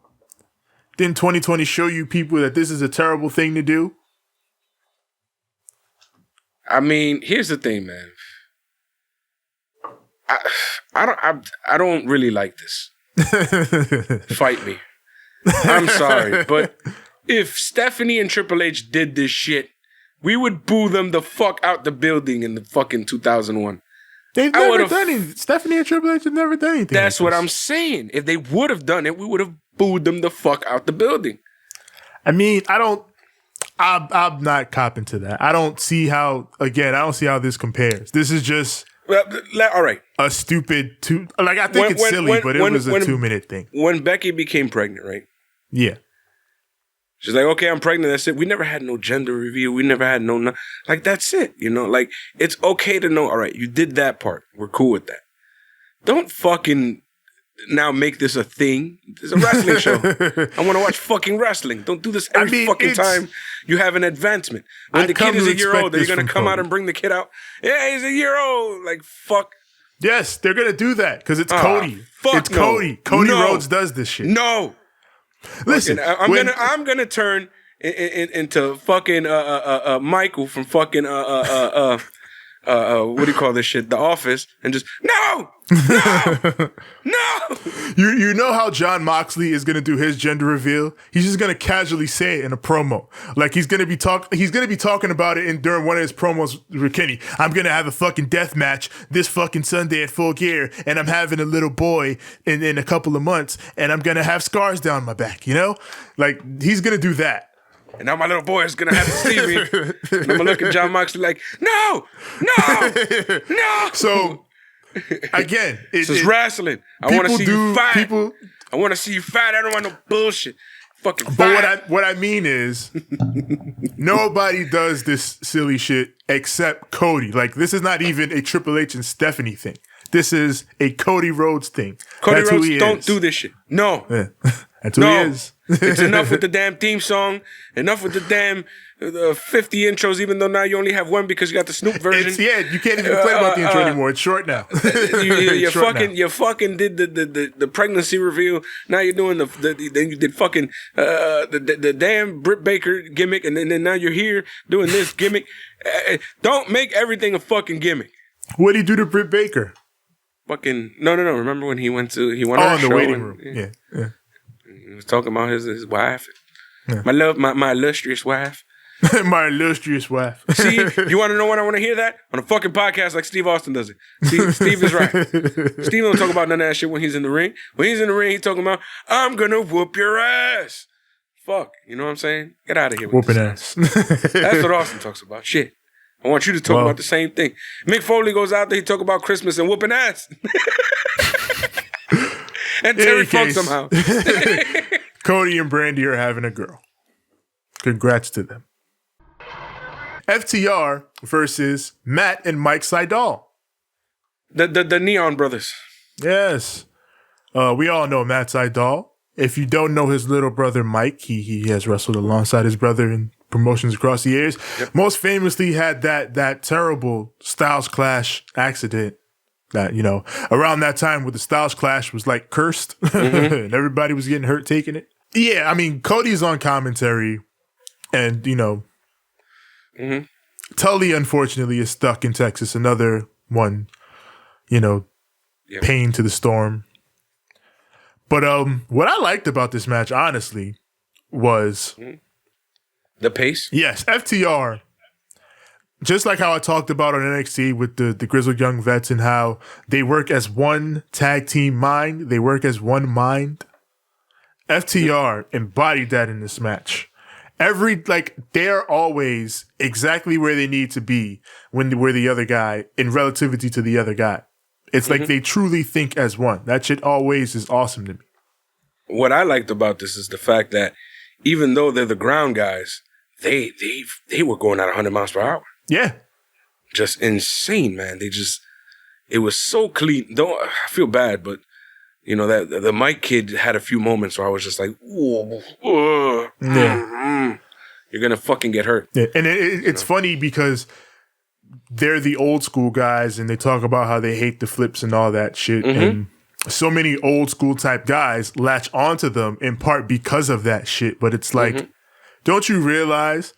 Didn't 2020 show you people that this is a terrible thing to do? I mean, here's the thing, man. I don't really like this. Fight me. I'm sorry, but if Stephanie and Triple H did this shit, we would boo them the fuck out the building in the fucking 2001. They've never done anything. Stephanie and Triple H have never done anything. That's what I'm saying. If they would have done it, we would have booed them the fuck out the building. I mean, I'm not copping to that. I don't see how this compares. This is just all right. A stupid I think it's silly, but it was a 2-minute thing. When Becky became pregnant, right? Yeah. She's like, okay, I'm pregnant. That's it. We never had no gender reveal. We never had no like, that's it. You know, like, it's okay to know, all right, you did that part. We're cool with that. don't fucking now make this a thing. It's a wrestling show. I want to watch fucking wrestling. Don't do this every fucking time you have an advancement. When the kid is a year old, are you going to come out and bring the kid out? Yeah, he's a year old. Like, fuck. Yes, they're going to do that because it's Cody. It's Cody. Cody Rhodes does this shit. No. Listen, I'm gonna turn into fucking Michael from fucking what do you call this shit? The Office, and just no. You know how Jon Moxley is gonna do his gender reveal? He's just gonna casually say it in a promo, like he's gonna be talking about it during one of his promos with Kenny. I'm gonna have a fucking death match this fucking Sunday at Full Gear, and I'm having a little boy in a couple of months, and I'm gonna have scars down my back. You know, like he's gonna do that. And now my little boy is gonna have to see me. And I'm gonna look at Jon Moxley like, no. So again, it's wrestling. I want to see you fight. I want to see you fight. I don't want no bullshit. Fucking fight. But what I mean is, nobody does this silly shit except Cody. Like, this is not even a Triple H and Stephanie thing. This is a Cody Rhodes thing. Cody Rhodes don't do this shit. No. Yeah. That's who he is. It's enough with the damn theme song. Enough with the damn 50 intros, even though now you only have one because you got the Snoop version. You can't even complain about the intro anymore. It's short now. You fucking did the pregnancy reveal. Now you're doing then you did fucking the damn Britt Baker gimmick, and then now you're here doing this gimmick. Don't make everything a fucking gimmick. What did he do to Britt Baker? Fucking no. Remember when he went on in the waiting room? Yeah. He was talking about his wife. Yeah. My illustrious wife. My illustrious wife. See, you want to know when I want to hear that? On a fucking podcast like Steve Austin does it. See, Steve is right. Steve don't talk about none of that shit when he's in the ring. When he's in the ring, he's talking about, I'm going to whoop your ass. Fuck. You know what I'm saying? Get out of here with whooping ass. That's what Austin talks about. Shit. I want you to talk about the same thing. Mick Foley goes out there, he talk about Christmas and whooping ass. And Terry Funk somehow. Cody and Brandi are having a girl. Congrats to them. FTR versus Matt and Mike Sydal. The Neon Brothers. Yes. We all know Matt Sydal. If you don't know his little brother Mike, he has wrestled alongside his brother in promotions across the years. Yep. Most famously had that terrible Styles Clash accident that, you know, around that time where the Styles Clash was like cursed and everybody was getting hurt taking it. Yeah, I mean, Cody's on commentary and, you know, Tully, unfortunately, is stuck in Texas. Another one, you know, pain to the storm. But what I liked about this match, honestly, was the pace. Yes, FTR. Just like how I talked about on NXT with the Grizzled Young Vets and how they work as one tag team mind. They work as one mind. FTR embodied that in this match. They're always exactly where they need to be when we're the other guy in relativity to the other guy. It's like they truly think as one. That shit always is awesome to me. What I liked about this is the fact that even though they're the ground guys, they were going at 100 miles per hour. Yeah. Just insane, man. It was so clean. Don't I feel bad, but you know that the Mike kid had a few moments where I was just like, you're gonna fucking get hurt. Yeah. And it's funny because they're the old school guys and they talk about how they hate the flips and all that shit. And so many old school type guys latch onto them in part because of that shit. But it's like, don't you realize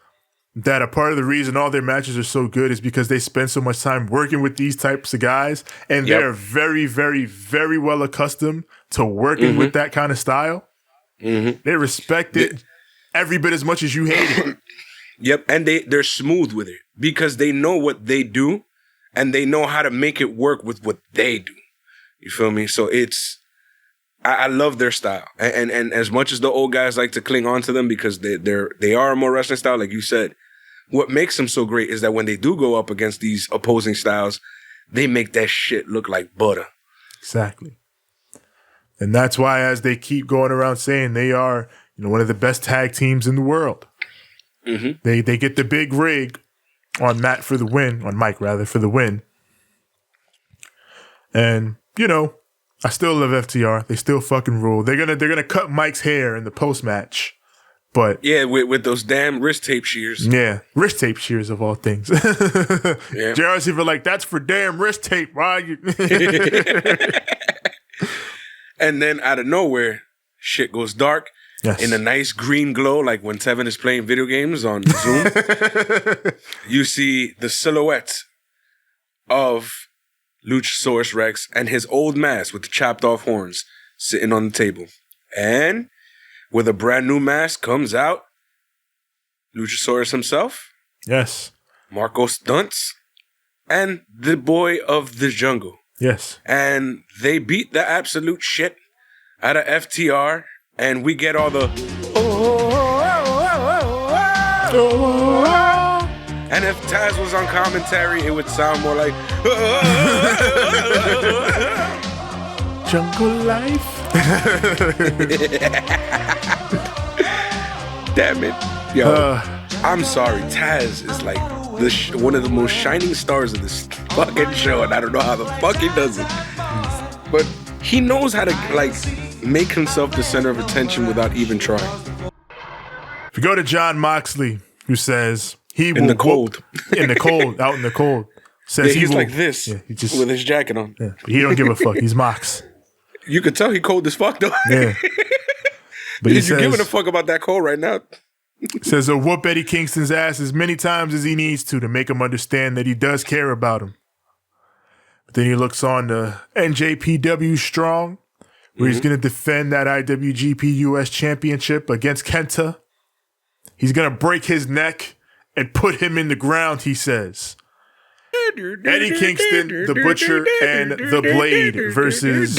that a part of the reason all their matches are so good is because they spend so much time working with these types of guys and they're very, very, very well accustomed to working with that kind of style. They respect it every bit as much as you hate it. Yep, and they're smooth with it because they know what they do and they know how to make it work with what they do. You feel me? So I love their style, and as much as the old guys like to cling on to them because they are a more wrestling style, like you said. What makes them so great is that when they do go up against these opposing styles, they make that shit look like butter. Exactly, and that's why, as they keep going around saying, they are, you know, one of the best tag teams in the world. They get the big rig on Mike for the win, and you know, I still love FTR. They still fucking rule. They're gonna cut Mike's hair in the post match, but yeah, with those damn wrist tape shears. Yeah, wrist tape shears of all things. Yeah. JR's even like, that's for damn wrist tape. Why you? And then out of nowhere, shit goes dark. Yes. In a nice green glow, like when Tevin is playing video games on Zoom. You see the silhouette of Luchasaurus Rex and his old mask with the chopped off horns sitting on the table. And with a brand new mask comes out Luchasaurus himself. Yes. Marco Stunts. And the boy of the jungle. Yes. And they beat the absolute shit out of FTR. And we get all the and if Taz was on commentary, it would sound more like Jungle Life. Damn it. Yo, I'm sorry. Taz is like one of the most shining stars of this fucking show, and I don't know how the fuck he does it. But he knows how to like make himself the center of attention without even trying. If you go to John Moxley, who says he will In the cold. in the cold, out in the cold, says Yeah, he he's will, like this he just, with his jacket on. yeah, but he don't give a fuck. He's Mox. You could tell he cold as fuck though. Yeah. But he He's says, giving a fuck about that cold right now. says he'll whoop Eddie Kingston's ass as many times as he needs to make him understand that he does care about him. But then he looks on to NJPW Strong, where he's going to defend that IWGP US Championship against Kenta. He's going to break his neck and put him in the ground, he says. Eddie Kingston, the Butcher, and the Blade versus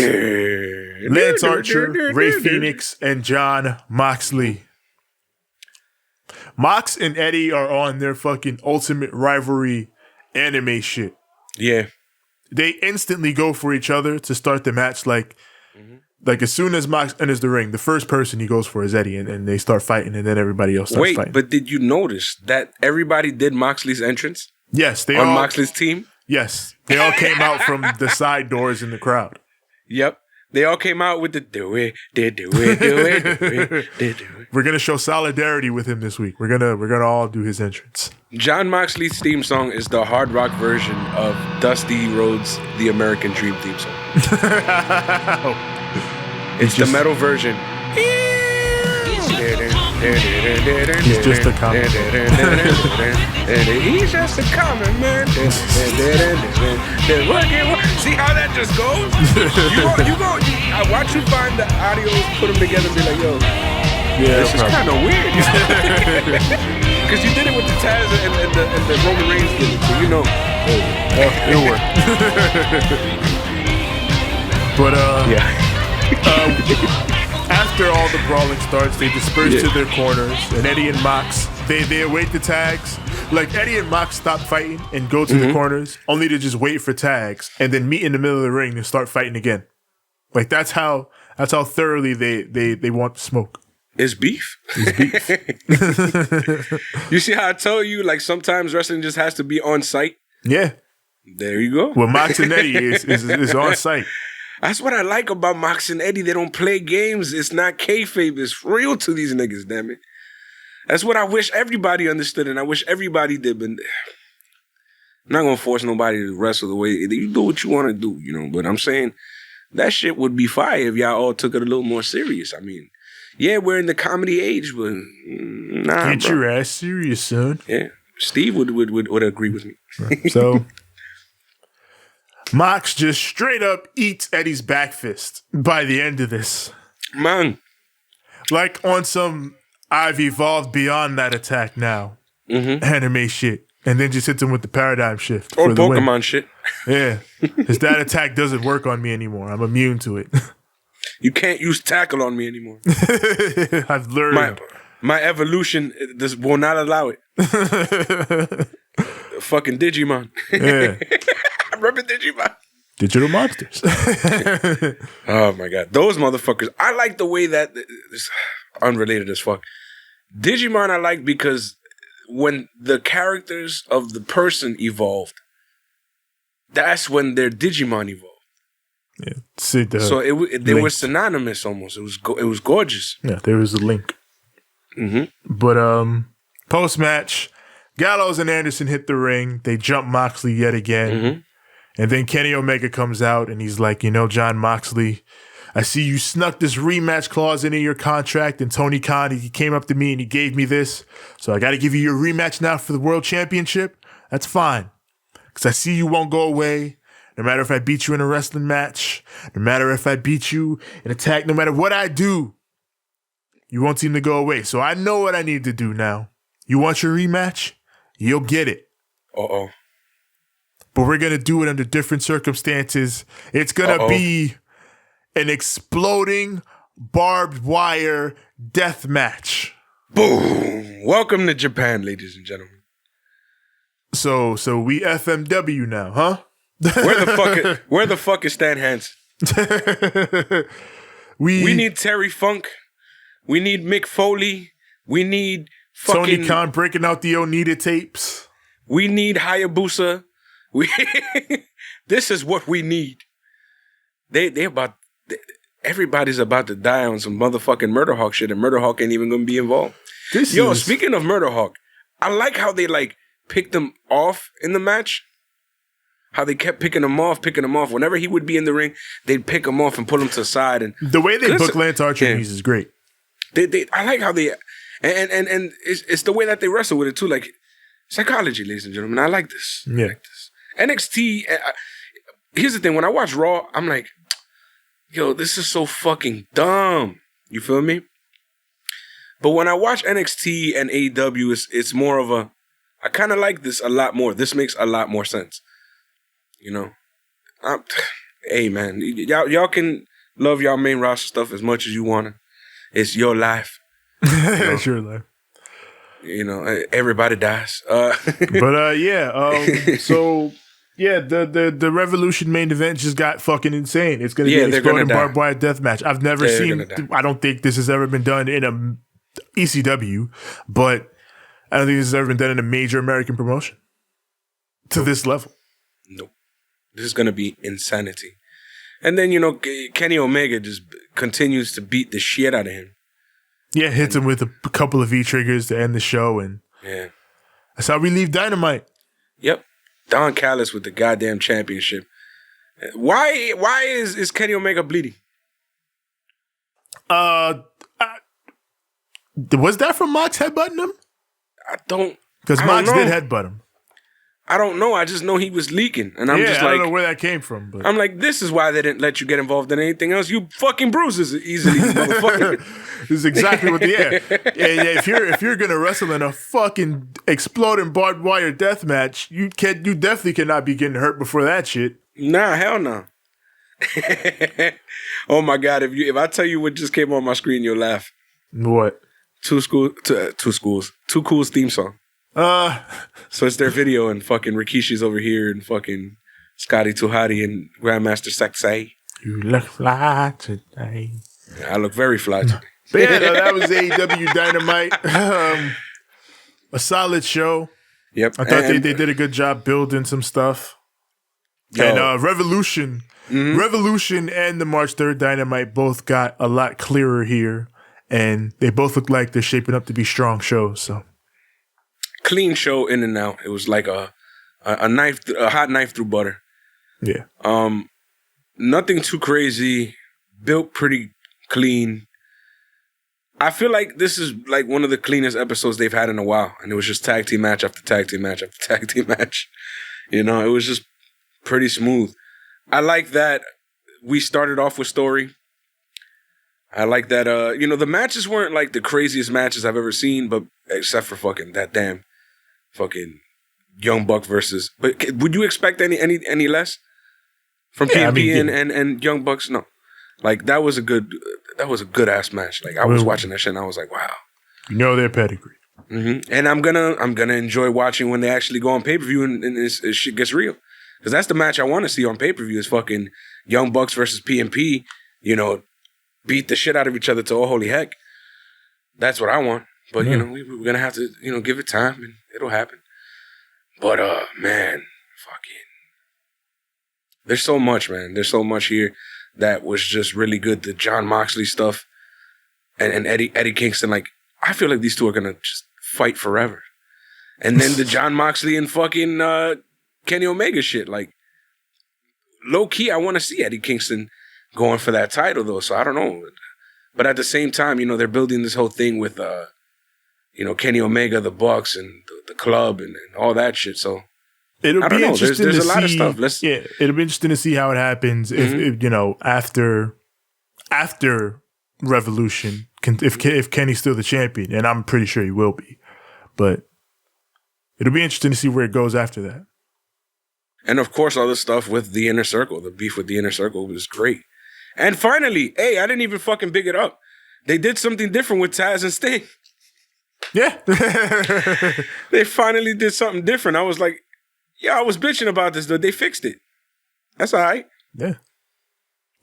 Lance Archer, Ray Phoenix, and John Moxley. Mox and Eddie are on their fucking ultimate rivalry anime shit. Yeah. They instantly go for each other to start the match. Like as soon as Mox enters the ring, the first person he goes for is Eddie, and they start fighting, and then everybody else starts fighting. But did you notice that everybody did Moxley's entrance? Yes, they on all Moxley's team? Yes, they all came out from the side doors in the crowd. Yep. They all came out with the do it, did do it, do it, do it, did do it. We're gonna show solidarity with him this week. We're gonna all do his entrance. John Moxley's theme song is the hard rock version of Dusty Rhodes' The American Dream theme song. It's the metal version. He's just a common man. He's just a common man. See how that just goes? You go. I watch you find the audios, put them together, and be like, yo, this is kind of weird. Because you did it with the Taz and the Roman Reigns did it, so you know. It'll work. But after all the brawling starts, they disperse to their corners, and Eddie and Mox, they await the tags. Like, Eddie and Mox stop fighting and go to the corners, only to just wait for tags, and then meet in the middle of the ring and start fighting again. Like, that's how thoroughly they want smoke. It's beef. It's beef. You see how I tell you, like, sometimes wrestling just has to be on site? Yeah. There you go. Well, Mox and Eddie is on site. That's what I like about Mox and Eddie. They don't play games. It's not kayfabe. It's real to these niggas, damn it. That's what I wish everybody understood, and I wish everybody did. But I'm not going to force nobody to wrestle the way you do what you want to do, you know. But I'm saying that shit would be fire if y'all all took it a little more serious. I mean, yeah, we're in the comedy age, but nah, Get your ass serious, son. Yeah, Steve would agree with me. So Mox just straight up eats Eddie's back fist by the end of this. Man. Like on some I've evolved beyond that attack now anime shit. And then just hits him with the paradigm shift. Or for the Pokemon win. shit. Yeah. Because that attack doesn't work on me anymore. I'm immune to it. You can't use tackle on me anymore. I've learned. My evolution this will not allow it. Fucking Digimon. Yeah. Remember Digimon? Digital monsters. Oh my God. Those motherfuckers. I like the way that it's unrelated as fuck. Digimon I like because when the characters of the person evolved, that's when their Digimon evolved. Yeah. Sid, so they were linked. synonymous almost. It was gorgeous. Yeah, there was a link. Mm-hmm. But post match, Gallows and Anderson hit the ring. They jump Moxley yet again. Mm-hmm. And then Kenny Omega comes out and he's like, John Moxley, I see you snuck this rematch clause into your contract, and Tony Khan, he came up to me and he gave me this. So I got to give you your rematch now for the World Championship. That's fine. Because I see you won't go away. No matter if I beat you in a wrestling match, no matter if I beat you in a tag, no matter what I do, you won't seem to go away. So I know what I need to do now. You want your rematch? You'll get it. Uh-oh. But we're going to do it under different circumstances. It's going to be an exploding barbed wire death match. Boom. Welcome to Japan, ladies and gentlemen. So we FMW now, huh? Where the fuck is Stan Hansen? We need Terry Funk. We need Mick Foley. We need fucking Tony Khan breaking out the Onita tapes. We need Hayabusa. This is what we need. Everybody's about to die on some motherfucking Murder Hawk shit, and Murder Hawk ain't even gonna be involved. Speaking of Murder Hawk, I like how they picked him off in the match. How they kept picking him off. Whenever he would be in the ring, they'd pick him off and pull him to the side. And the way they book Lance Archer is great. I like how they and it's the way that they wrestle with it too. Like psychology, ladies and gentlemen. I like this. Yeah. I like this. NXT. Here's the thing: when I watch Raw, I'm like, yo, this is so fucking dumb. You feel me? But when I watch NXT and AEW, it's more of a. I kind of like this a lot more. This makes a lot more sense. Hey man, y'all can love y'all main roster stuff as much as you want to. It's your life. It's your life. Everybody dies. So the Revolution main event just got fucking insane. It's gonna be an exploding barbed wire death match. I've never seen. I don't think this has ever been done in a ECW, but I don't think this has ever been done in a major American promotion to this level. Nope. This is gonna be insanity. And then Kenny Omega just continues to beat the shit out of him. Yeah, hits him with a couple of V-triggers to end the show, and that's how we leave Dynamite. Yep. Don Callis with the goddamn championship. Why is Kenny Omega bleeding? Was that from Mox headbutting him? Because Mox did headbutt him. I don't know. I just know he was leaking. And I'm just like, I don't know where that came from. But I'm like, this is why they didn't let you get involved in anything else. You fucking bruises easily, motherfucker. This is exactly what if you're gonna wrestle in a fucking exploding barbed wire death match, you definitely cannot be getting hurt before that shit. Nah, hell no. Oh my god, if I tell you what just came on my screen, you'll laugh. What? Two Cool's theme song. So it's their video, and fucking Rikishi's over here, and fucking Scotty Tuhati and Grandmaster Sexay. You look fly today. I look very fly today. But yeah, that was AEW Dynamite. A solid show. Yep. I thought they did a good job building some stuff. And Revolution. Mm-hmm. Revolution and the March 3rd Dynamite both got a lot clearer here. And they both look like they're shaping up to be strong shows. So clean show in and out. It was like a hot knife through butter. Yeah. Nothing too crazy. Built pretty clean. I feel like this is like one of the cleanest episodes they've had in a while. And it was just tag team match after tag team match after tag team match. It was just pretty smooth. I like that we started off with story. I like that, the matches weren't like the craziest matches I've ever seen, but except for fucking that damn fucking Young Buck versus. But would you expect any less from PNP and Young Bucks? No, like that was a good ass match. Like I was watching that shit and I was like, wow, their pedigree. Mm-hmm. And I'm gonna enjoy watching when they actually go on pay-per-view and shit gets real, because that's the match I want to see on pay-per-view is fucking Young Bucks versus PNP. Beat the shit out of each other to holy heck. That's what I want. But, we're going to have to, give it time and it'll happen. But, man, fucking There's so much, man. There's so much here that was just really good. The Jon Moxley stuff and Eddie Kingston. Like, I feel like these two are gonna just fight forever. And then the Jon Moxley and fucking Kenny Omega shit. Like, low key, I want to see Eddie Kingston going for that title though. So I don't know. But at the same time, you know, they're building this whole thing with, you know, Kenny Omega, the Bucks, and the club, and all that shit. So it'll I don't be know. interesting There's to a lot of see- stuff. it'll be interesting to see how it happens if you know, after Revolution, if Kenny's still the champion, and I'm pretty sure he will be. But it'll be interesting to see where it goes after that. And of course, all the stuff with the Inner Circle, the beef with the Inner Circle was great. And finally, hey, I didn't even fucking big it up. They did something different with Taz and Sting. Yeah. They finally did something different. I was like, yeah, I was bitching about this, though. They fixed it. That's all right. Yeah.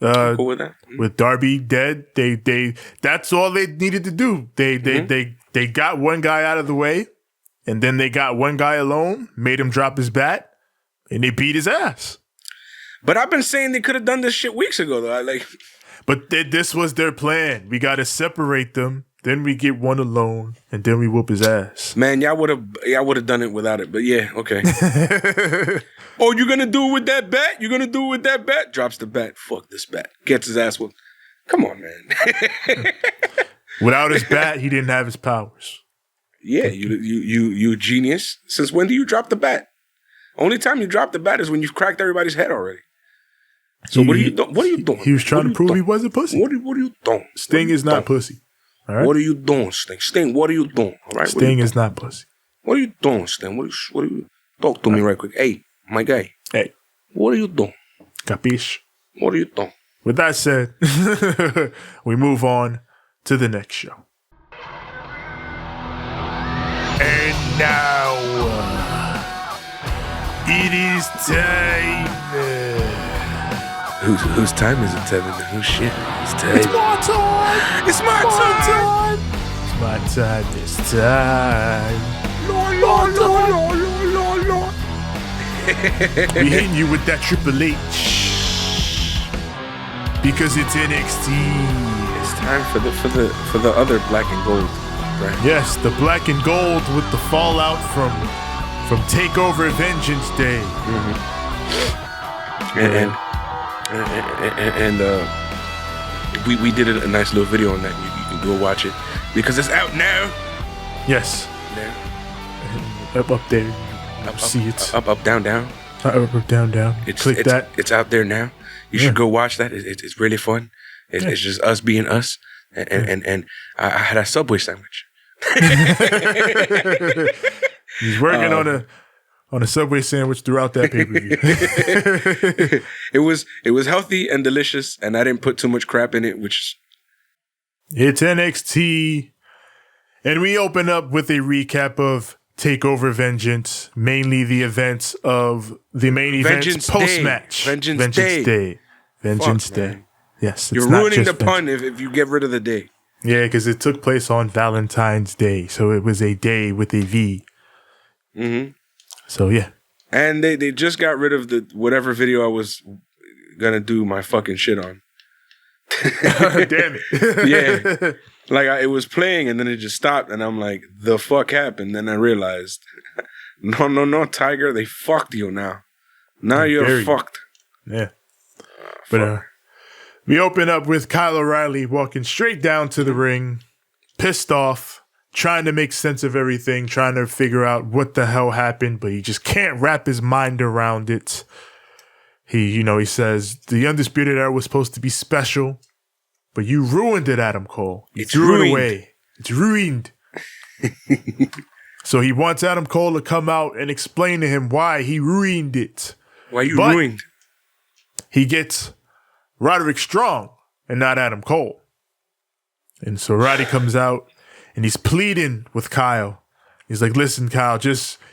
Cool with that. With Darby dead, they that's all they needed to do. They got one guy out of the way, and then they got one guy alone, made him drop his bat, and they beat his ass. But I've been saying they could have done this shit weeks ago, though. But this was their plan. We got to separate them. Then we get one alone, and then we whoop his ass. Man, y'all would have done it without it. But yeah, okay. Oh, you're gonna do it with that bat? You're gonna do it with that bat? Drops the bat. Fuck this bat. Gets his ass whooped. Come on, man. Without his bat, he didn't have his powers. Yeah, you genius. Since when do you drop the bat? Only time you drop the bat is when you've cracked everybody's head already. So what are you doing? What are you doing? He was trying to prove he wasn't pussy. What are you doing? Sting is not pussy. All right? What are you doing, Sting? Sting, what are you doing? All right. Sting is not pussy. What are you doing, Sting? What are you? Talk to me right quick. Hey, my guy. Hey. What are you doing? Capiche? What are you doing? With that said, we move on to the next show. And now, it is time. Whose time is it, Tevin? Whose shit? It's time. It's my time. It's my time. It's my time this time. We hitting you with that Triple H because it's NXT. It's time for the other black and gold, right? Yes, the black and gold with the fallout from Takeover Vengeance Day. And we did a nice little video on that. You can go watch it because it's out now. Yes. There. Up there. See it. Up, down. Up, down. Click that. It's out there now. You should go watch that. It's really fun. It's just us being us. And I had a Subway sandwich. He's working on a Subway sandwich throughout that pay-per-view. It was healthy and delicious, and I didn't put too much crap in it, which it's NXT, and we open up with a recap of Takeover Vengeance, mainly the events of the main events post-match. Vengeance Day. Vengeance Day. Yes, you're ruining the pun if you get rid of the day. Yeah, because it took place on Valentine's Day, so it was a day with a V. Mm-hmm. So yeah, and they just got rid of the whatever video I was gonna do my fucking shit on. Damn it! Yeah, like it was playing and then it just stopped, and I'm like, the fuck happened? Then I realized, no, Tiger, they fucked you now. Now you're fucked. Yeah, but we open up with Kyle O'Reilly walking straight down to the ring, pissed off, trying to make sense of everything, trying to figure out what the hell happened, but he just can't wrap his mind around it. He says, the Undisputed Era was supposed to be special, but you ruined it, Adam Cole. You threw it away. It's ruined. So he wants Adam Cole to come out and explain to him why he ruined it. Why you ruined? He gets Roderick Strong and not Adam Cole. And so Roddy comes out and he's pleading with Kyle. He's like, listen, Kyle,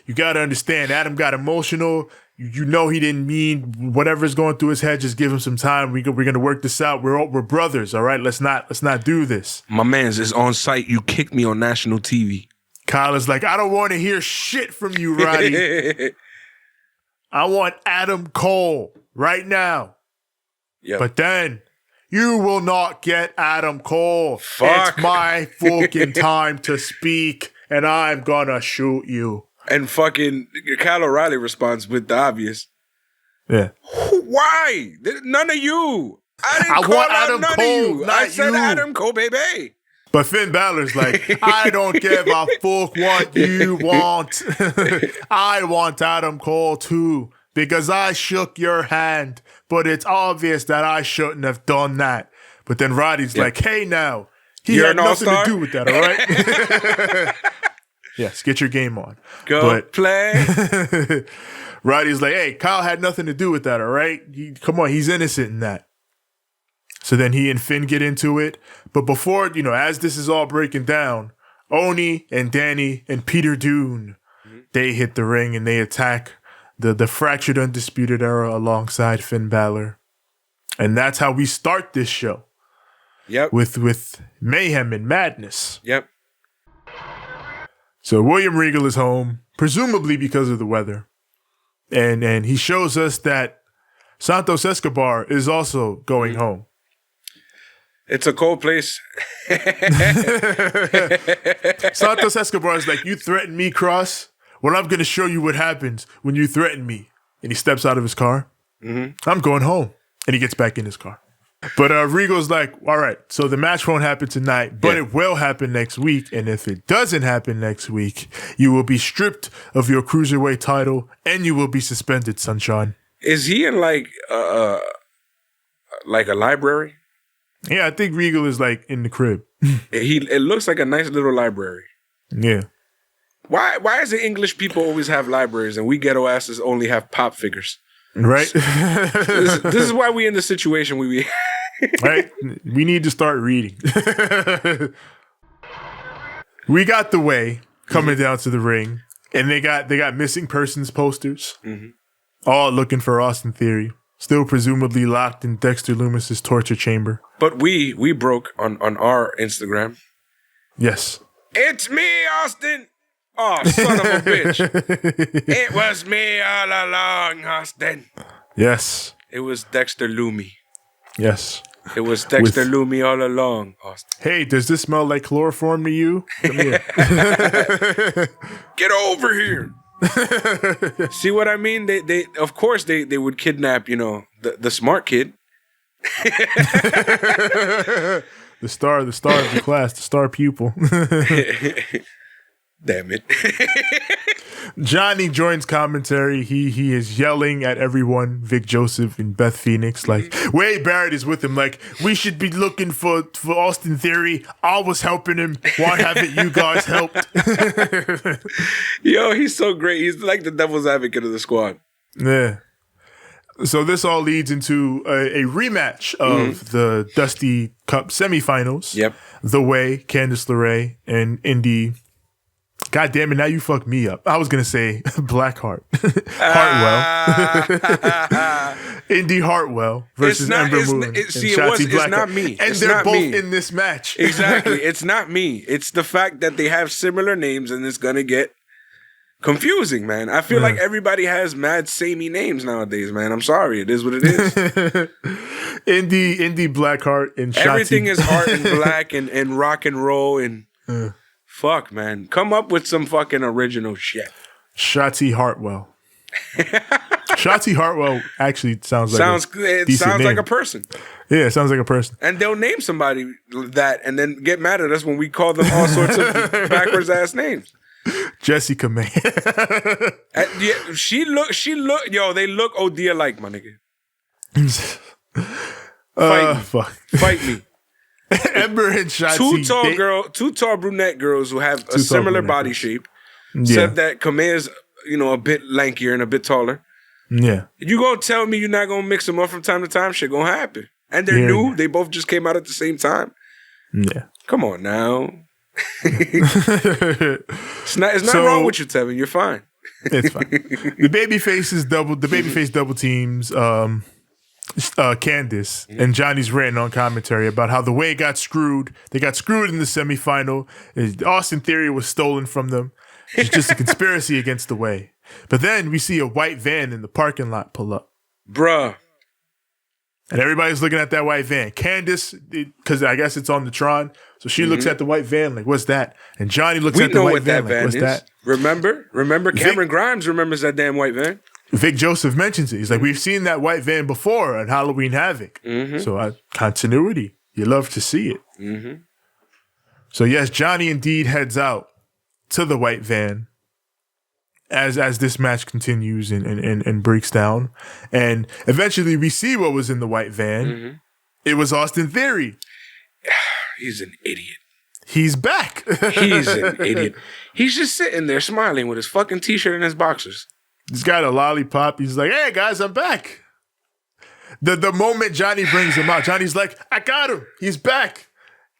you got to understand, Adam got emotional. You know he didn't mean whatever's going through his head. Just give him some time. We're going to work this out. We're brothers, all right? Let's not do this. My man's is on site. You kicked me on national TV. Kyle is like, I don't want to hear shit from you, Roddy. I want Adam Cole. right now. Yep. But then you will not get Adam Cole. Fuck. It's my fucking time to speak, and I'm gonna shoot you. And fucking Kyle O'Reilly responds with the obvious. Yeah. Why? None of you. I didn't call want out Adam none Cole, of you. not I said you. Adam Cole, baby. But Finn Balor's like, I don't give a fuck what you want. I want Adam Cole too, because I shook your hand, but it's obvious that I shouldn't have done that. But then Roddy's like, hey now, he You're had an nothing all-star? to do with that, all right? Yes, get your game on. Go play. Roddy's like, hey, Kyle had nothing to do with that, all right? Come on, he's innocent in that. So then he and Finn get into it. But before, as this is all breaking down, Oni and Danny and Peter Dune, they hit the ring and they attack the fractured Undisputed Era alongside Finn Balor. And that's how we start this show. Yep. With mayhem and madness. Yep. So William Regal is home, presumably because of the weather. And he shows us that Santos Escobar is also going home. It's a cold place. Santos Escobar is like, you threaten me, Cross? Well, I'm going to show you what happens when you threaten me. And he steps out of his car. Mm-hmm. I'm going home. And he gets back in his car. But Regal's like, all right, so the match won't happen tonight, but it will happen next week. And if it doesn't happen next week, you will be stripped of your Cruiserweight title and you will be suspended, Sunshine. Is he in like a library? Yeah, I think Regal is like in the crib. It looks like a nice little library. Yeah. Why is it English people always have libraries and we ghetto asses only have pop figures? Right? This is why we in the situation we Right? We need to start reading. We got the Way coming down to the ring, and they got missing persons posters, all looking for Austin Theory, still presumably locked in Dexter Loomis's torture chamber. But we broke on our Instagram. Yes. It's me, Austin. Oh, son of a bitch. It was me all along, Austin. Yes. It was Dexter Loomy. Yes. It was Dexter Loomy all along, Austin. Hey, does this smell like chloroform to you? Come here. Get over here. See what I mean? They of course they would kidnap, the smart kid. The star of the class, the star pupil. Damn it. Johnny joins commentary. He is yelling at everyone, Vic Joseph and Beth Phoenix, like, Wade Barrett is with him, like, we should be looking for Austin Theory. I was helping him. Why haven't you guys helped? Yo, he's so great. He's like the devil's advocate of the squad. Yeah. So this all leads into a rematch of the Dusty Cup semifinals. Yep. The Way, Candice LeRae, and Indy. God damn it, now you fucked me up. I was going to say Blackheart. Hartwell. Indy Hartwell versus Ember Moon. It's not me. And they're both in this match. Exactly. It's not me. It's the fact that they have similar names and it's going to get confusing, man. I feel like everybody has mad samey names nowadays, man. I'm sorry. It is what it is. Indy Blackheart and Shotzi. Everything is art and black and rock and roll and... Fuck, man. Come up with some fucking original shit. Shotzi Hartwell. Shotzi Hartwell actually sounds like like a person. Yeah, it sounds like a person. And they'll name somebody that and then get mad at us when we call them all sorts of backwards ass names. Jessica May. Yeah, she look, yo, they look OD alike, my nigga. Fight me. Ember and Shotzi. Two tall brunette girls who have a similar body shape. Said that Kamea's, a bit lankier and a bit taller. Yeah. You gonna tell me you're not gonna mix them up from time to time? Shit gonna happen. And they're new. They both just came out at the same time. Yeah. Come on now. It's not wrong with you, Tevin. You're fine. It's fine. The babyface double teams Candice, and Johnny's ranting on commentary about how the Way got screwed. They got screwed in the semifinal. Austin Theory was stolen from them. It's just a conspiracy against the Way. But then we see a white van in the parking lot pull up. Bruh. And everybody's looking at that white van. Candace, because I guess it's on the Tron, so she looks at the white van like, what's that? And Johnny looks at the white van like, what's that? Remember? Cameron Grimes remembers that damn white van. Vic Joseph mentions it. He's like, we've seen that white van before on Halloween Havoc. So continuity. You love to see it. So yes, Johnny indeed heads out to the white van as this match continues and breaks down. And eventually we see what was in the white van. It was Austin Theory. He's an idiot. He's back. He's an idiot. He's just sitting there smiling with his fucking t-shirt and his boxers. He's got a lollipop. He's like, hey guys, I'm back. The moment Johnny brings him out, Johnny's like, I got him. He's back.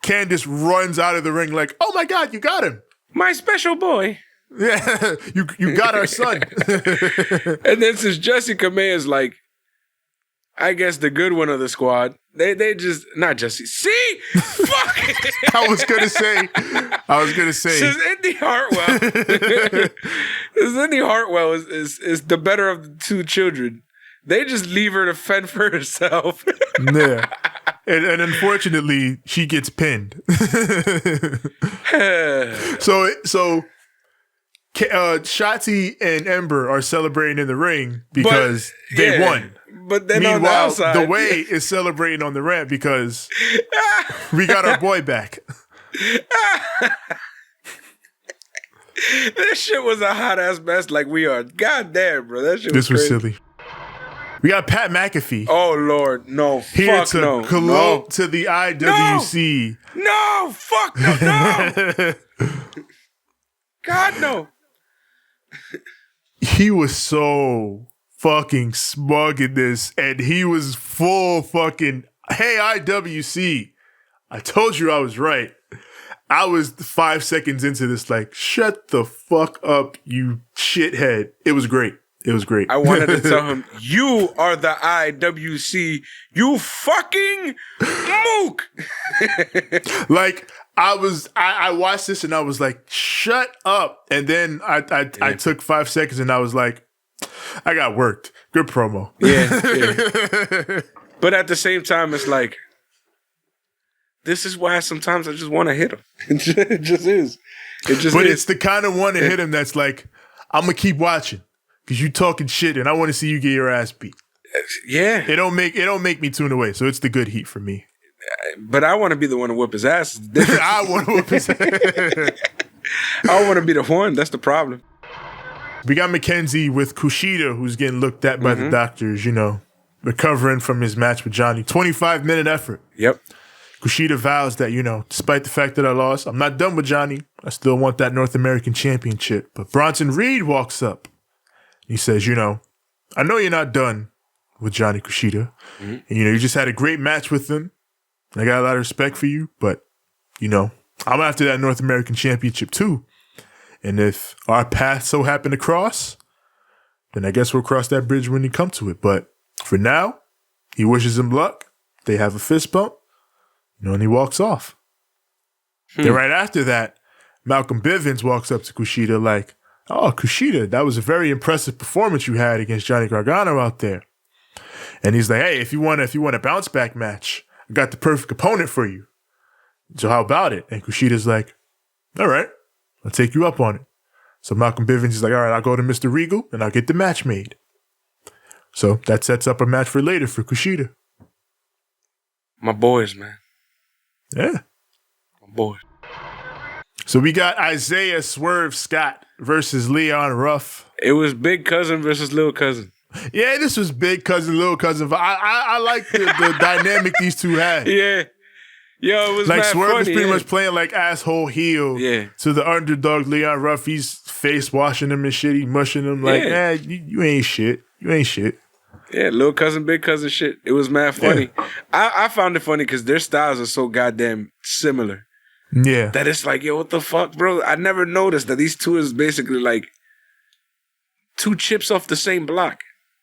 Candace runs out of the ring like, oh my God, you got him. My special boy. Yeah, you got our son. And then since Jessica May is like, I guess the good one of the squad, they just, not Jesse. See? Fuck it. I was gonna say. Since Indy Hartwell is the better of the two children, they just leave her to fend for herself. Yeah. And unfortunately, she gets pinned. So Shotzi and Ember are celebrating in the ring because they won. But then meanwhile, on the outside, the Way is celebrating on the ramp because we got our boy back. This shit was a hot ass mess like we are. God damn, bro. That shit was crazy. silly. We got Pat McAfee. Oh, Lord. No. Here Fuck to no. colloque to the IWC. No. Fuck no. God, no. He was so fucking smug in this, and he was full fucking, hey, IWC. I told you I was right. I was 5 seconds into this like, shut the fuck up, you shithead. It was great. It was great. I wanted to tell him, you are the IWC, you fucking mook. Like, I watched this and I was like, shut up. And then I took 5 seconds and I was like, I got worked. Good promo. Yeah. But at the same time, it's like, this is why sometimes I just want to hit him. It just is. It's the kind of one to hit him that's like, I'm going to keep watching. Because you talking shit and I want to see you get your ass beat. Yeah. It don't make me tune away. So it's the good heat for me. But I want to be the one to whip his ass. I want to whip his ass. I want to be the one. That's the problem. We got Mackenzie with Kushida, who's getting looked at by the doctors, recovering from his match with Johnny. 25-minute effort. Yep. Kushida vows that, despite the fact that I lost, I'm not done with Johnny. I still want that North American Championship. But Bronson Reed walks up. He says, I know you're not done with Johnny Kushida. And, you just had a great match with him. I got a lot of respect for you, but, I'm after that North American Championship too. And if our paths so happen to cross, then I guess we'll cross that bridge when we come to it. But for now, he wishes him luck. They have a fist bump, and he walks off. Then right after that, Malcolm Bivens walks up to Kushida like, oh, Kushida, that was a very impressive performance you had against Johnny Gargano out there. And he's like, hey, if you want a bounce back match, I got the perfect opponent for you. So how about it? And Kushida's like, all right, I'll take you up on it. So Malcolm Bivens is like, all right, I'll go to Mr. Regal and I'll get the match made. So that sets up a match for later for Kushida. My boys, man. Yeah. My boys. So we got Isaiah Swerve Scott versus Leon Ruff. It was Big Cousin versus Little Cousin. Yeah, this was Big Cousin, Little Cousin. I like the dynamic these two had. Yeah. Yo, it was like mad Swerve funny, is pretty much playing like asshole heel to the underdog Leon Ruff. He's face washing him and shit. He mushing him like, you ain't shit. You ain't shit. Yeah, Little Cousin, Big Cousin shit. It was mad funny. Yeah. I found it funny because their styles are so goddamn similar. Yeah. That it's like, yo, what the fuck, bro? I never noticed that these two is basically like two chips off the same block.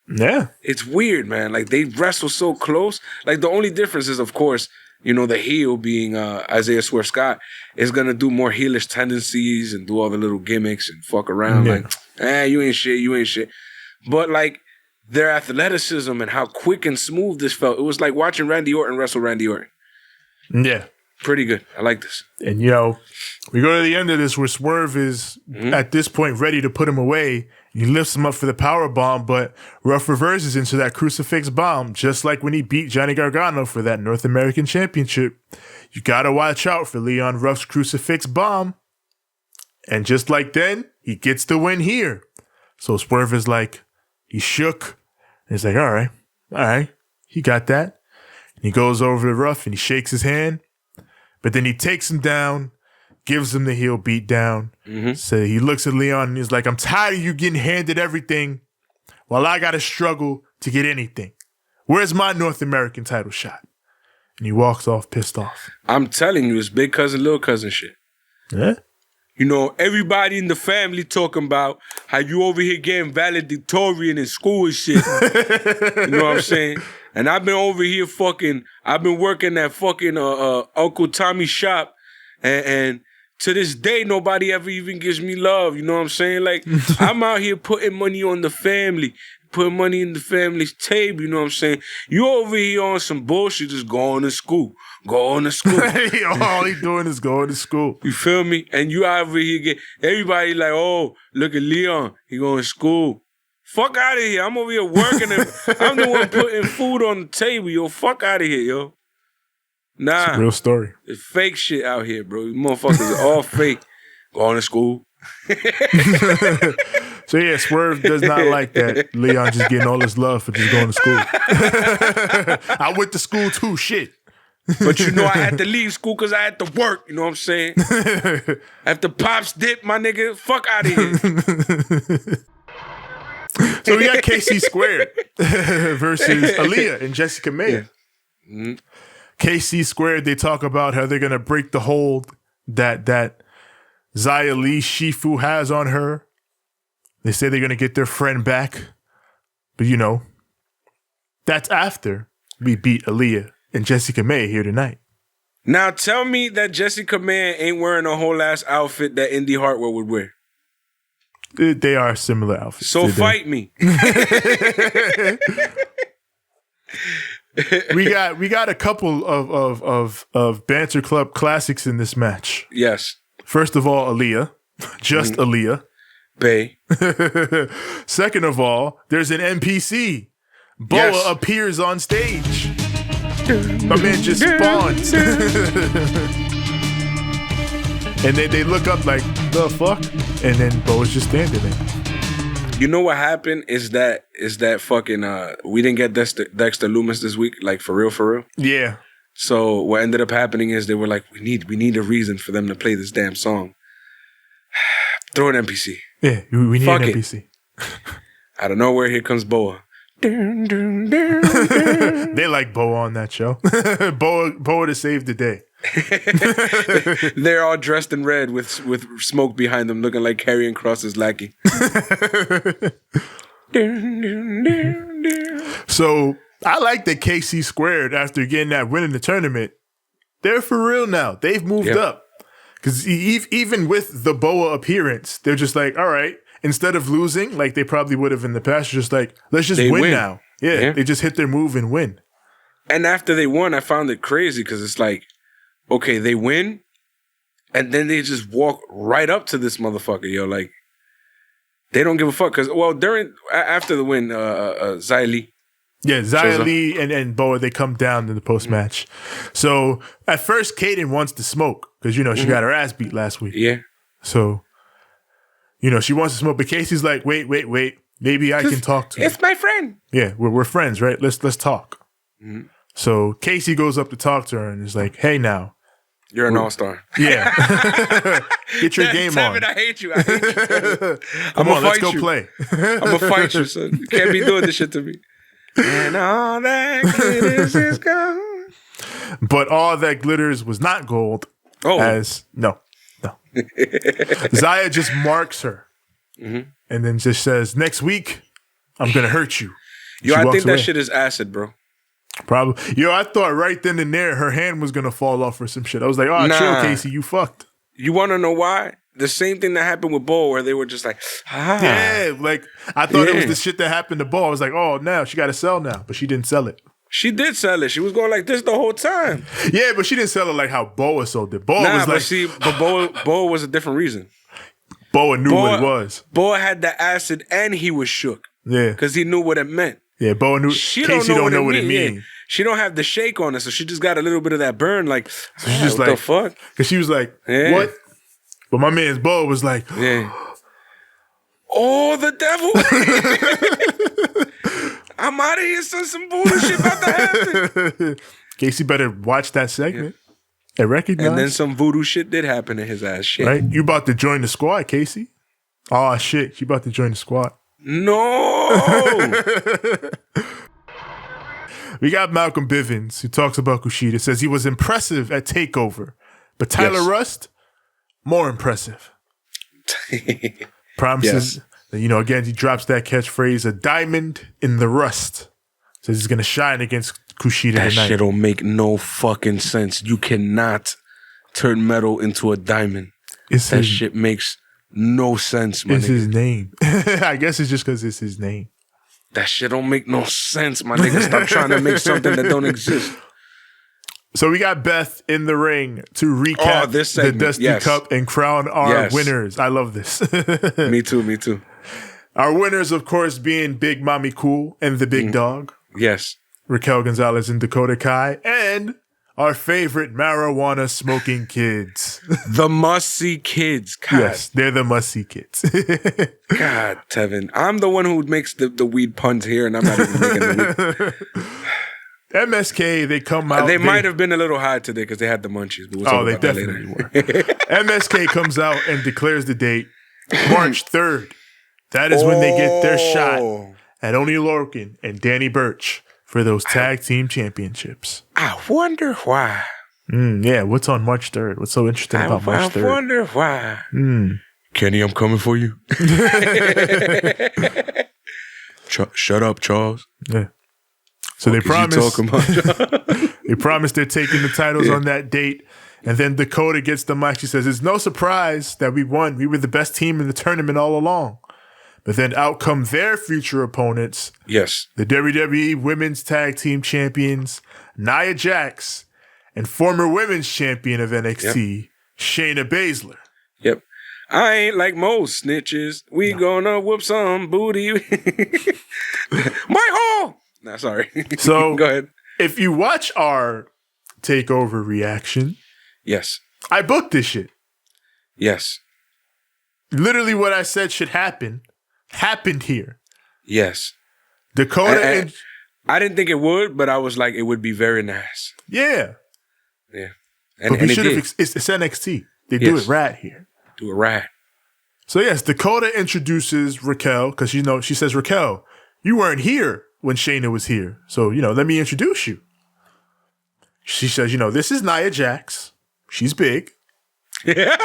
Yeah. It's weird, man. Like, they wrestle so close. Like, the only difference is, of course, the heel being Isaiah Swerve Scott is going to do more heelish tendencies and do all the little gimmicks and fuck around. Yeah. Like, you ain't shit, you ain't shit. But, like, their athleticism and how quick and smooth this felt. It was like watching Randy Orton wrestle Randy Orton. Yeah. Pretty good. I like this. And, we go to the end of this where Swerve is, at this point, ready to put him away. He lifts him up for the power bomb, but Ruff reverses into that crucifix bomb, just like when he beat Johnny Gargano for that North American Championship. You got to watch out for Leon Ruff's crucifix bomb. And just like then, he gets the win here. So Swerve is like, he's shook. And he's like, all right, he got that. And he goes over to Ruff and he shakes his hand. But then he takes him down, gives him the heel beat down. So he looks at Leon and he's like, I'm tired of you getting handed everything while I got to struggle to get anything. Where's my North American title shot? And he walks off pissed off. I'm telling you, it's big cousin, little cousin shit. Yeah? You know, everybody in the family talking about how you over here getting valedictorian in school and shit. You know what I'm saying? And I've been over here I've been working at fucking Uncle Tommy's shop. And to this day, nobody ever even gives me love. You know what I'm saying? Like, I'm out here putting money on the family, putting money in the family's table. You know what I'm saying? You over here on some bullshit, just going to school. Going to school. All he doing is going to school. You feel me? And you over here everybody like, oh, look at Leon. He going to school. Fuck out of here. I'm over here working. I'm the one putting food on the table, yo. Fuck out of here, yo. Nah. It's a real story. It's fake shit out here, bro. You motherfuckers are all fake. Going to school. So yeah, Swerve does not like that. Leon just getting all this love for just going to school. I went to school too, shit. But I had to leave school because I had to work. You know what I'm saying? After Pops dip, my nigga, fuck out of here. So we got KC Squared versus Aaliyah and Jessica May. Yeah. KC Squared, they talk about how they're going to break the hold that Xia Li Shifu has on her. They say they're going to get their friend back. But, that's after we beat Aaliyah and Jessica May here tonight. Now tell me that Jessica May ain't wearing a whole ass outfit that Indy Hartwell would wear. They are similar outfits. So fight me. We got a couple of Banter Club classics in this match. Yes. First of all, Aaliyah. Just Aaliyah. Bay. Second of all, there's an NPC. Boa appears on stage. My man just spawns. And then they look up like, the fuck? And then Boa's just standing there. You know what happened is that fucking we didn't get Dexter Loomis this week, like for real. Yeah. So what ended up happening is they were like, we need a reason for them to play this damn song. Throw an NPC. Yeah, we need Fuck an it. NPC. Out of nowhere, here comes Boa. They like Boa on that show. Boa to save the day. They're all dressed in red with smoke behind them, looking like Karrion Kross's lackey. So I like that KC Squared, after getting that win in the tournament, they're for real now. They've moved up. Because even with the Boa appearance, they're just like, all right, instead of losing like they probably would have in the past, just like, let's just win now. Yeah, they just hit their move and win. And after they won, I found it crazy because it's like, okay, they win, and then they just walk right up to this motherfucker, yo. Like, they don't give a fuck. Because, after the win, Xia Li. Yeah, Xia Li and Boa, they come down in the post-match. So, at first, Kaden wants to smoke because, she got her ass beat last week. Yeah. So, she wants to smoke. But Casey's like, wait. Maybe I can talk to her. It's my friend. Yeah, we're friends, right? Let's talk. Mm-hmm. So, Casey goes up to talk to her and is like, hey, now. You're an all-star. Yeah. Get your game on. It, I hate you. Come on, let's go play. I'm going to fight you, son. You can't be doing this shit to me. And all that glitters is gold. But all that glitters was not gold. Oh. No. Xia just marks her. Mm-hmm. And then just says, next week, I'm going to hurt you. Yo, I think that shit is acid, bro. Probably. Yo, I thought right then and there her hand was going to fall off or some shit. I was like, chill, Casey, you fucked. You want to know why? the same thing that happened with Bo, where they were just like, Yeah, like I thought it was the shit that happened to Bo. I was like, oh, now she got to sell now, but she didn't sell it. She did sell it. She was going like this the whole time. Yeah, but she didn't sell it like how Boa sold it. Boa was like, but Boa was a different reason. Boa knew what it was. Boa had the acid and he was shook. Yeah, because he knew what it meant. Yeah, Boa knew. Casey don't know what it means. Yeah. She don't have the shake on her, so she just got a little bit of that burn. Like, so she's just what the fuck? Because she was like, what? But my man's Boa was like, oh, the devil. I'm out of here, son. Some bullshit about to happen. Casey better watch that segment and recognize. And then some voodoo shit did happen to his ass. Shit. Right? You about to join the squad, Casey? Oh, shit. You about to join the squad. No. We got Malcolm Bivens, who talks about Kushida, says he was impressive at TakeOver, but Tyler Rust, more impressive. Promises, again, he drops that catchphrase, a diamond in the rust. Says he's going to shine against Kushida tonight. That shit don't make no fucking sense. You cannot turn metal into a diamond. Shit makes no sense, man. It's his name. I guess it's just because it's his name. That shit don't make no sense, my nigga. Stop trying to make something that don't exist. So we got Beth in the ring to recap the Dusty Cup and crown our winners. I love this. Me too. Our winners, of course, being Big Mommy Cool and the Big Dog. Yes. Raquel Gonzalez and Dakota Kai. And our favorite marijuana smoking kids. The must-see kids. God. Yes, they're the must-see kids. God, Tevin. I'm the one who makes the weed puns here, and I'm not even making the weed. MSK, they come out. They might have been a little high today because they had the munchies. But they definitely were. MSK comes out and declares the date, March 3rd. That is when they get their shot at Oni Lorcan and Danny Burch for those tag team championships. I wonder why. Yeah, what's on March 3rd? What's so interesting about March 3rd? I wonder why. Kenny, I'm coming for you. Shut up, Charles. Yeah. So they promise. They promise they're taking the titles on that date. And then Dakota gets the mic. She says, "It's no surprise that we won. We were the best team in the tournament all along." But then out come their future opponents. Yes. The WWE Women's Tag Team Champions, Nia Jax, and former Women's Champion of NXT, Shayna Baszler. Yep. I ain't like most snitches. We gonna whoop some booty. My hole! Nah, sorry. So, go ahead. If you watch our TakeOver reaction, yes, I booked this shit. Yes. Literally what I said should happen happened here. Yes. Dakota I didn't think it would, but I was like, it would be very nice. Yeah. Yeah. And we should have. It's NXT. They do it right here. Do it right. So yes, Dakota introduces Raquel because she says, "Raquel, you weren't here when Shayna was here, so let me introduce you." She says, "This is Nia Jax. She's big." Yeah.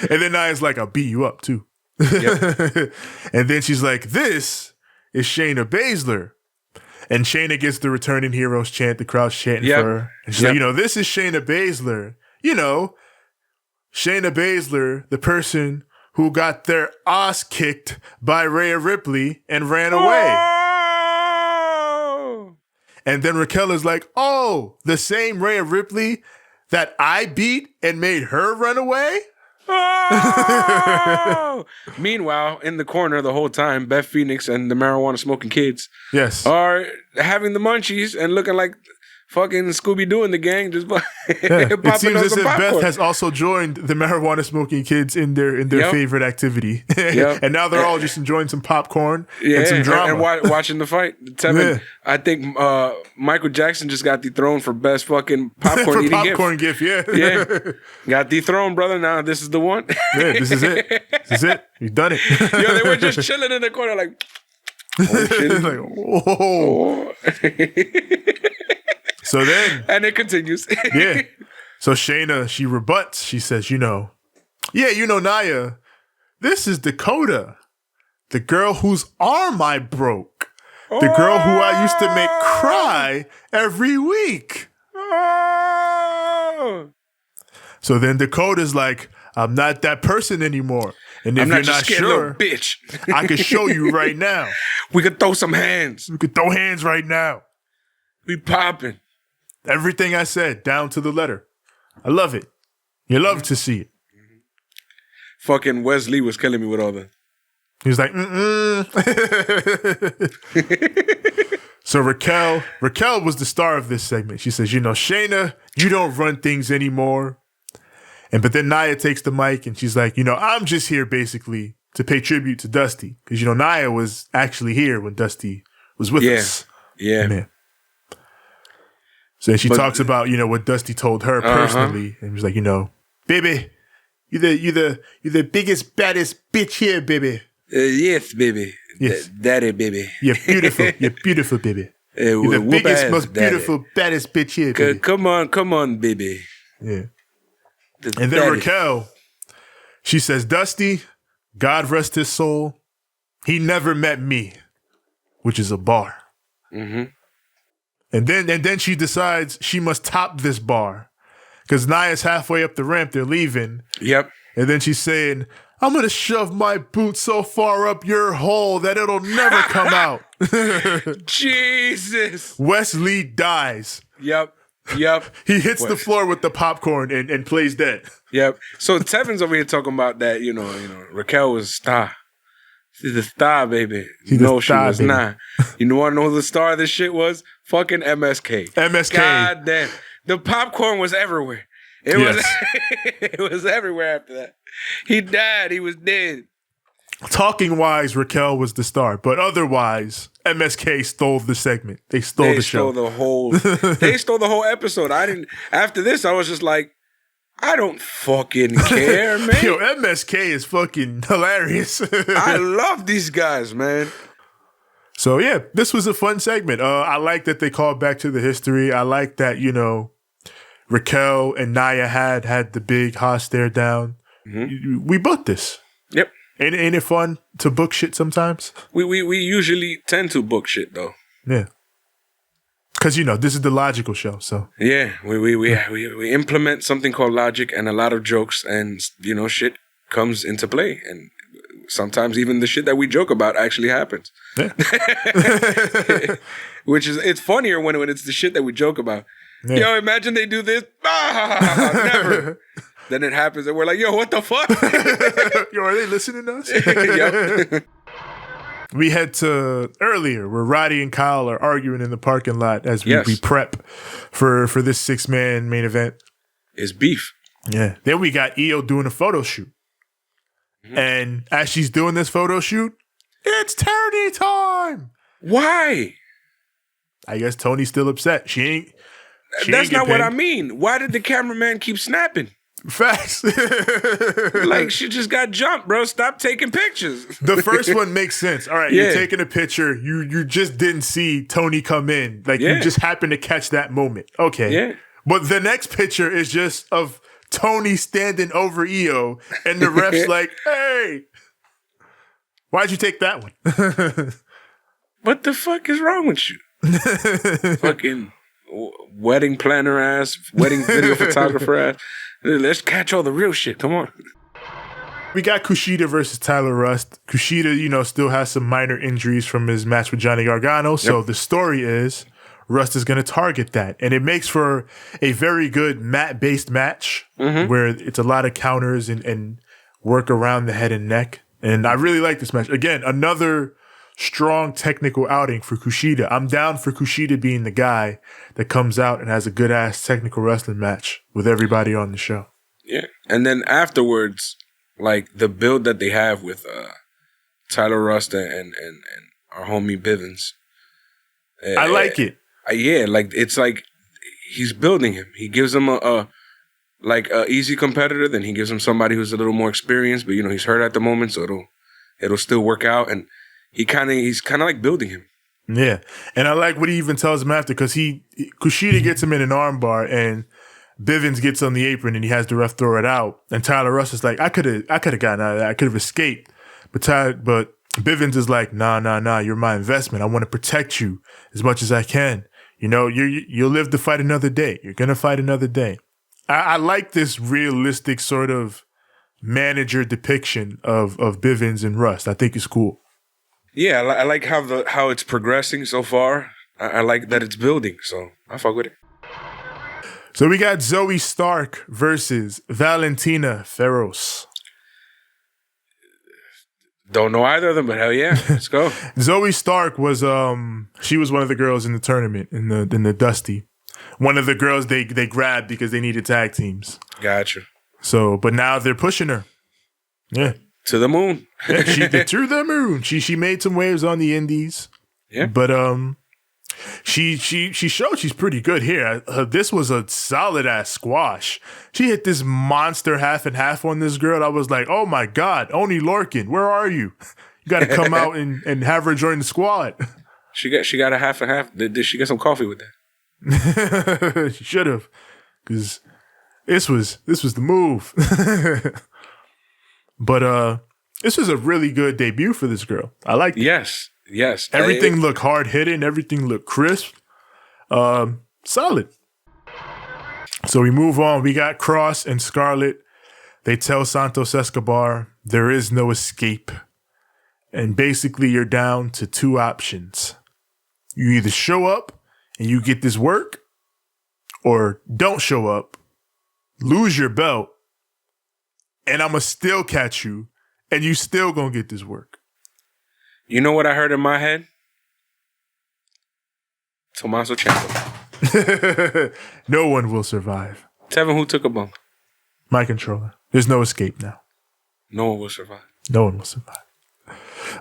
And then Nia's like, "I'll beat you up too." Yep. And then she's like, "This is Shayna Baszler." And Shayna gets the returning heroes chant, the crowd's chanting for her. And she's like, "This is Shayna Baszler. Shayna Baszler, the person who got their ass kicked by Rhea Ripley and ran away." Oh! And then Raquel is like, "Oh, the same Rhea Ripley that I beat and made her run away?" Oh! Meanwhile, in the corner the whole time, Beth Phoenix and the marijuana smoking kids are having the munchies and looking like fucking Scooby-Doo and the gang just it seems as if Beth has also joined the marijuana smoking kids in their favorite activity. And now they're all just enjoying some popcorn and some drama. And watching the fight. Tevin, I think Michael Jackson just got dethroned for best fucking popcorn eating gift. Yeah. Got dethroned, brother. Now this is the one. Yeah, this is it. This is it. You've done it. They were just chilling in the corner like, oh shit. Like, whoa. So then... And it continues. Yeah. So Shayna, she rebuts. She says, Nia, this is Dakota, the girl whose arm I broke. The girl who I used to make cry every week. Oh. So then Dakota's like, I'm not that person anymore. And if I'm you're not your not scared sure, little bitch. I can show you right now. We could throw some hands. We could throw hands right now. We popping. Everything I said, down to the letter. I love it. You love to see it. Fucking Wesley was killing me with all the... He was like, So Raquel was the star of this segment. She says, Shayna, you don't run things anymore. But then Nia takes the mic and she's like, I'm just here basically to pay tribute to Dusty. Because, Nia was actually here when Dusty was with us. Yeah. Man. So she talks about, what Dusty told her personally. And was like, baby, you the biggest, baddest bitch here, baby. Yes, baby. Yes. Daddy, baby. You're beautiful. You're beautiful, baby. You're the biggest, most beautiful, baddest bitch here, baby. Come on, baby. Yeah. And then Raquel, she says, Dusty, God rest his soul, he never met me, which is a bar. Mm-hmm. And then she decides she must top this bar because Nia's halfway up the ramp. They're leaving. Yep. And then she's saying, I'm going to shove my boot so far up your hole that it'll never come out. Jesus. Wesley dies. Yep. He hits the floor with the popcorn and plays dead. Yep. So Tevin's over here talking about that, Raquel was a star. She's a star, baby. She was baby. Not. You want to know who the star of this shit was? Fucking MSK. MSK. God damn. The popcorn was everywhere. It was everywhere after that. He died. He was dead. Talking wise, Raquel was the star, but otherwise, MSK stole the segment. They stole the show. They stole the whole episode. After this, I was just like, I don't fucking care, man. Yo, MSK is fucking hilarious. I love these guys, man. So yeah, this was a fun segment. I like that they called back to the history. I like that, Raquel and Nia had the big Haas stare down. Mm-hmm. We booked this. Yep. Ain't it fun to book shit sometimes? We usually tend to book shit though. Yeah. Because this is the logical show, so yeah, we implement something called logic and a lot of jokes, and shit comes into play, and sometimes even the shit that we joke about actually happens. Yeah. It's funnier when it's the shit that we joke about. Yeah. Yo, imagine they do this. Never. Then it happens, and we're like, yo, what the fuck? Yo, are they listening to us? Yep. We head to earlier where Roddy and Kyle are arguing in the parking lot as we prep for this 6-man main event. It's beef. Yeah. Then we got Io doing a photo shoot. Mm-hmm. And as she's doing this photo shoot, it's Tony time. Why? I guess Tony's still upset. That's not what I mean. Why did the cameraman keep snapping? Facts. Like, she just got jumped, bro. Stop taking pictures. The first one makes sense. All right, you're taking a picture. You just didn't see Tony come in. Like, you just happened to catch that moment. Okay. Yeah. But the next picture is just of Tony standing over Io, and the ref's like, hey, why'd you take that one? What the fuck is wrong with you? Fucking wedding planner ass, wedding video photographer ass. Let's catch all the real shit. Come on. We got Kushida versus Tyler Rust. Kushida, still has some minor injuries from his match with Johnny Gargano. So the story is Rust is going to target that. And it makes for a very good mat-based match where it's a lot of counters and work around the head and neck. And I really like this match. Again, another strong technical outing for Kushida. I'm down for Kushida being the guy that comes out and has a good-ass technical wrestling match with everybody on the show. Yeah. And then afterwards, like, the build that they have with Tyler Rust and our homie Bivens. I like it. Yeah, like, it's like he's building him. He gives him a easy competitor, then he gives him somebody who's a little more experienced, but, he's hurt at the moment, so it'll still work out. And he's kind of like building him. Yeah. And I like what he even tells him after, because Kushida gets him in an armbar and Bivens gets on the apron and he has the ref throw it out. And Tyler Rust is like, I could have gotten out of that. I could have escaped. But Bivens is like, nah, you're my investment. I want to protect you as much as I can. You'll live to fight another day. You're going to fight another day. I like this realistic sort of manager depiction of Bivens and Rust. I think it's cool. Yeah, I like how it's progressing so far. I like that it's building, so I fuck with it. So we got Zoey Stark versus Valentina Feroz. Don't know either of them, but hell yeah, let's go. Zoey Stark was she was one of the girls in the tournament in the Dusty. One of the girls they grabbed because they needed tag teams. Gotcha. So, but now they're pushing her. Yeah. To the moon. Yeah, she did to the moon. She made some waves on the indies. Yeah. But she showed she's pretty good here. This was a solid ass squash. She hit this monster half and half on this girl. I was like, oh my God, Oni Lorcan, where are you? You got to come out and have her join the squad. She got a half and half. Did she get some coffee with that? She should have, because this was the move. But this was a really good debut for this girl. I like it. Yes. Everything looked hard hitting. Everything looked crisp. Solid. So we move on. We got Cross and Scarlett. They tell Santos Escobar there is no escape. And basically you're down to two options. You either show up and you get this work, or don't show up, lose your belt, and I'ma still catch you, and you still gonna get this work. You know what I heard in my head? Tommaso Ciampa. No one will survive. Tevin, who took a bump? My controller. There's no escape now. No one will survive. No one will survive.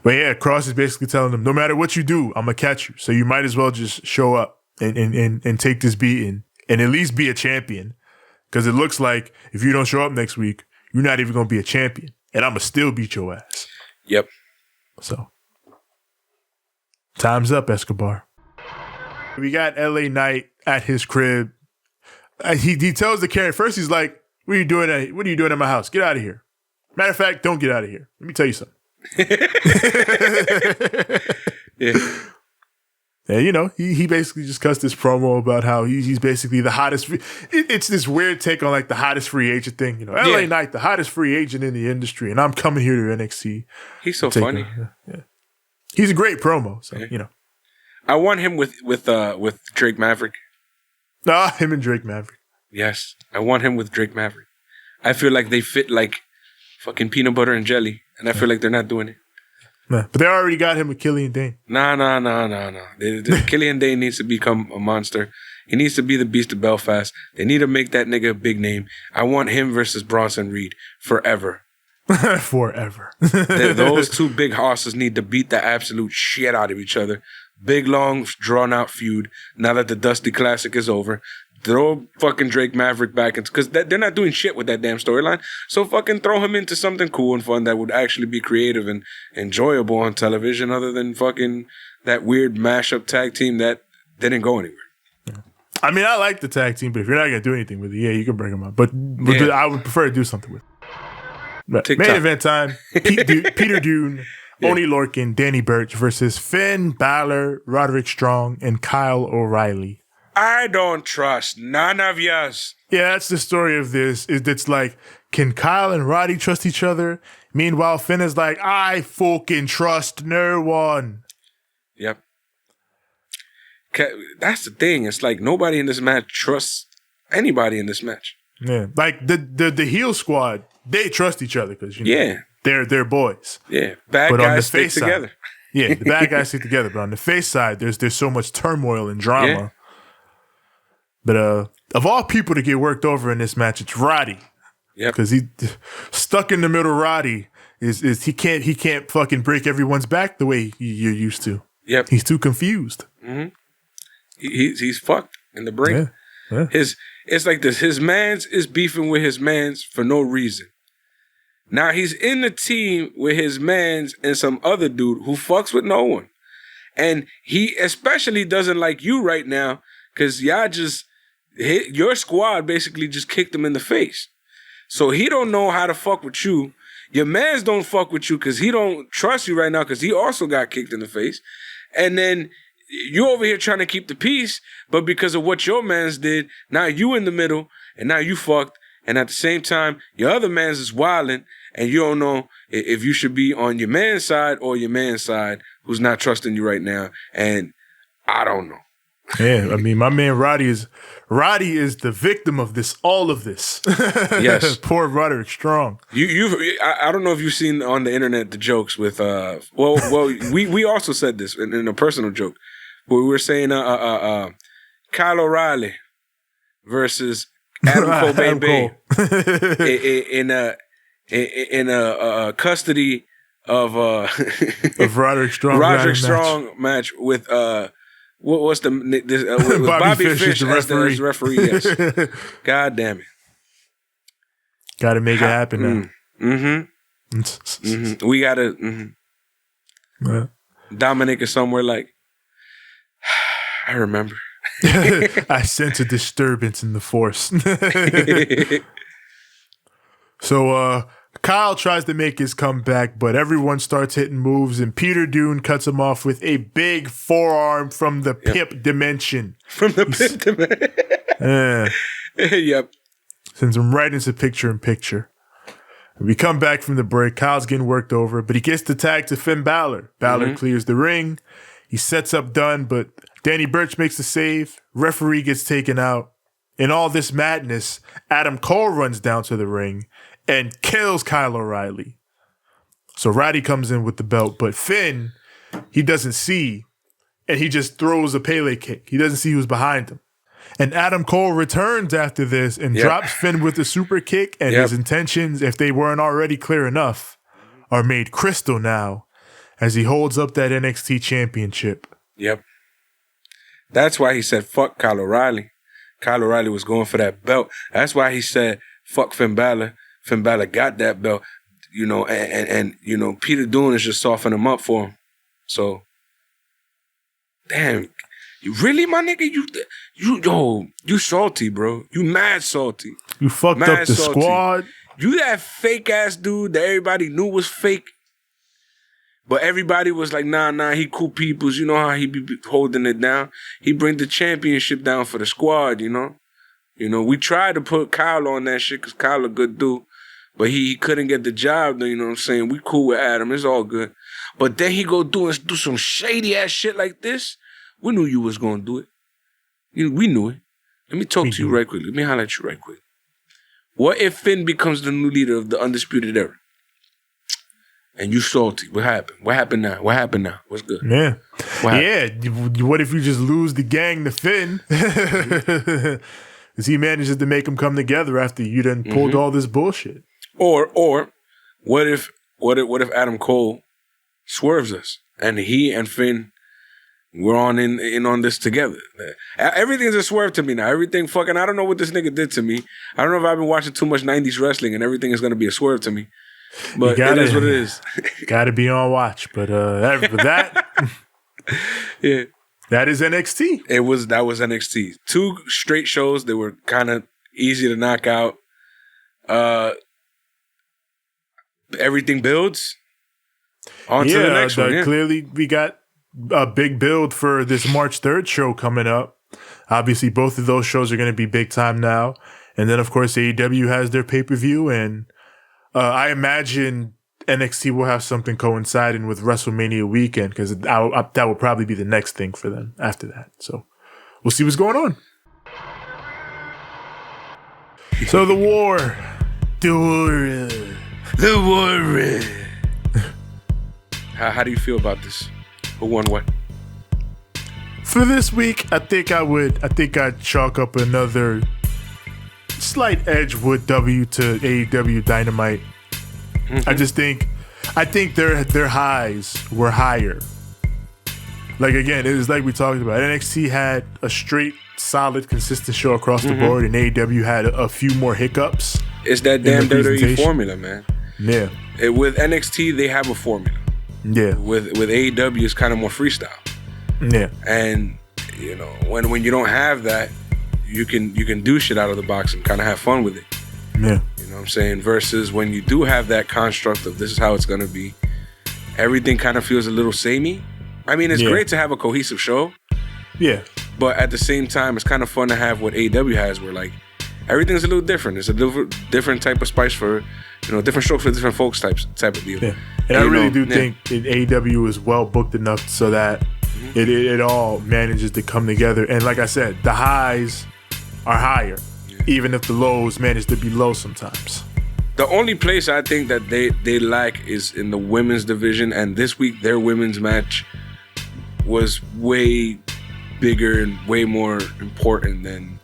But yeah, Cross is basically telling them, no matter what you do, I'm gonna catch you. So you might as well just show up and take this beating and at least be a champion. Because it looks like if you don't show up next week, you're not even gonna be a champion. And I'm gonna still beat your ass. Yep. So time's up, Escobar. We got LA Knight at his crib. He tells the carrot first. He's like, "What are you doing? What are you doing at my house? Get out of here." Matter of fact, don't get out of here. Let me tell you something. Yeah. And, you know, he basically just cussed this promo about how he's basically the hottest. It's this weird take on like the hottest free agent thing. You know, LA Knight, the hottest free agent in the industry, and I'm coming here to NXT. He's so funny. He's a great promo. So you know, I want him with Drake Maverick. Him and Drake Maverick. Yes, I want him with Drake Maverick. I feel like they fit like fucking peanut butter and jelly, and I feel like they're not doing it. Nah, but they already got him with Killian Dane. Nah. Killian Dane needs to become a monster. He needs to be the Beast of Belfast. They need to make that nigga a big name. I want him versus Bronson Reed forever. Forever. Those two big horses need to beat the absolute shit out of each other. Big, long, drawn-out feud. Now that the Dusty Classic is over, throw fucking Drake Maverick back into, because they're not doing shit with that damn storyline. So fucking throw him into something cool and fun that would actually be creative and enjoyable on television, other than fucking that weird mashup tag team that didn't go anywhere. I mean, I like the tag team, but if you're not gonna do anything with it, you can bring them up. But I would prefer to do something with it. But main event time: Peter Dune, Oni Lorcan, Danny Burch versus Finn Balor, Roderick Strong, and Kyle O'Reilly. I don't trust none of yous. Yeah, that's the story of this. It's like, can Kyle and Roddy trust each other? Meanwhile, Finn is like, I fucking trust no one. Yep. That's the thing. It's like nobody in this match trusts anybody in this match. Yeah, like the heel squad, they trust each other because they're boys. Yeah, bad guys stick together. Yeah, the bad guys stick together. But on the face side, there's so much turmoil and drama. Yeah. But of all people to get worked over in this match, it's Roddy. Yep. Because he stuck in the middle. Roddy is he can't fucking break everyone's back the way you're used to. Yep. He's too confused. Mm-hmm. He's fucked in the brain. Yeah. It's like this. His mans is beefing with his mans for no reason. Now he's in the team with his mans and some other dude who fucks with no one. And he especially doesn't like you right now because y'all just hit your squad, basically just kicked him in the face. So he don't know how to fuck with you. Your mans don't fuck with you because he don't trust you right now because he also got kicked in the face. And then you over here trying to keep the peace, but because of what your mans did, now you in the middle and now you fucked And at the same time, your other man's is wilding, and you don't know if you should be on your man's side or your man's side who's not trusting you right now. And I don't know. Yeah, I mean, my man Roddy is the victim of this, all of this. Yes. Poor Roderick Strong. I don't know if you've seen on the internet the jokes with we also said this in a personal joke, but we were saying Kyle O'Reilly versus Adam Cole Bay in a custody of Roderick Strong. Roderick Strong match with what's with Bobby Fish as the referee. Yes. God damn it. Got to make it happen now. We got to. Dominic is somewhere like, I remember. I sense a disturbance in the force. So Kyle tries to make his comeback, but everyone starts hitting moves, and Peter Dune cuts him off with a big forearm from the Pip dimension. From the Pip dimension. Yep. Sends him right into picture-in-picture. We come back from the break. Kyle's getting worked over, but he gets the tag to Finn Balor. Balor clears the ring. He sets up Dunn, but Danny Burch makes the save. Referee gets taken out. In all this madness, Adam Cole runs down to the ring and kills Kyle O'Reilly. So Roddy comes in with the belt, but Finn, he doesn't see, and he just throws a Pele kick. He doesn't see who's behind him. And Adam Cole returns after this and drops Finn with a super kick, and his intentions, if they weren't already clear enough, are made crystal now as he holds up that NXT championship. Yep. That's why he said, fuck Kyle O'Reilly. Kyle O'Reilly was going for that belt. That's why he said, fuck Finn Balor. Finn Balor got that belt, you know, and you know, Peter Dune is just softening him up for him. So, damn, you really, my nigga, you salty, bro. You mad salty. You fucked up the squad. You that fake ass dude that everybody knew was fake, but everybody was like, nah, he cool peoples. You know how he be holding it down. He bring the championship down for the squad. You know, we tried to put Kyle on that shit because Kyle a good dude. But he couldn't get the job, though, you know what I'm saying? We cool with Adam. It's all good. But then he go do some shady-ass shit like this. We knew you was going to do it. We knew it. Let me talk to you right quick. Let me highlight you right quick. What if Finn becomes the new leader of the Undisputed Era? And you salty. What happened? What happened now? What's good? Yeah. What if you just lose the gang to Finn? Because he manages to make them come together after you done pulled all this bullshit. Or what if Adam Cole swerves us and he and Finn we're on in on this together? Everything's a swerve to me now. Everything fucking, I don't know what this nigga did to me. I don't know if I've been watching too much 90s wrestling and everything is gonna be a swerve to me. But it is what it is. Gotta be on watch. But that yeah. That is NXT. That was NXT. 2 straight shows. They were kind of easy to knock out. Everything builds. On to the next one. Yeah. Clearly, we got a big build for this March 3rd show coming up. Obviously, both of those shows are going to be big time now. And then, of course, AEW has their pay-per-view. And I imagine NXT will have something coinciding with WrestleMania weekend because that will probably be the next thing for them after that. So we'll see what's going on. So the war. How do you feel about this? Who won what? For this week, I think I'd chalk up another slight Edgewood W to AEW Dynamite. I think their highs were higher. Like, again, it was like we talked about. NXT had a straight, solid, consistent show across the board, and AEW had a few more hiccups. It's that damn WWE formula, man. Yeah. With NXT, they have a formula. Yeah. With AEW, it's kind of more freestyle. Yeah. And, you know, when you don't have that, you can do shit out of the box and kind of have fun with it. Yeah. You know what I'm saying? Versus when you do have that construct of this is how it's going to be, everything kind of feels a little samey. I mean, it's great to have a cohesive show. Yeah. But at the same time, it's kind of fun to have what AEW has where, like, everything's a little different. It's a different type of spice for, different strokes for different folks type of deal. Yeah. And I really do think AEW is well booked enough so that it all manages to come together. And like I said, the highs are higher, even if the lows manage to be low sometimes. The only place I think that they lack is in the women's division, and this week their women's match was way bigger and way more important than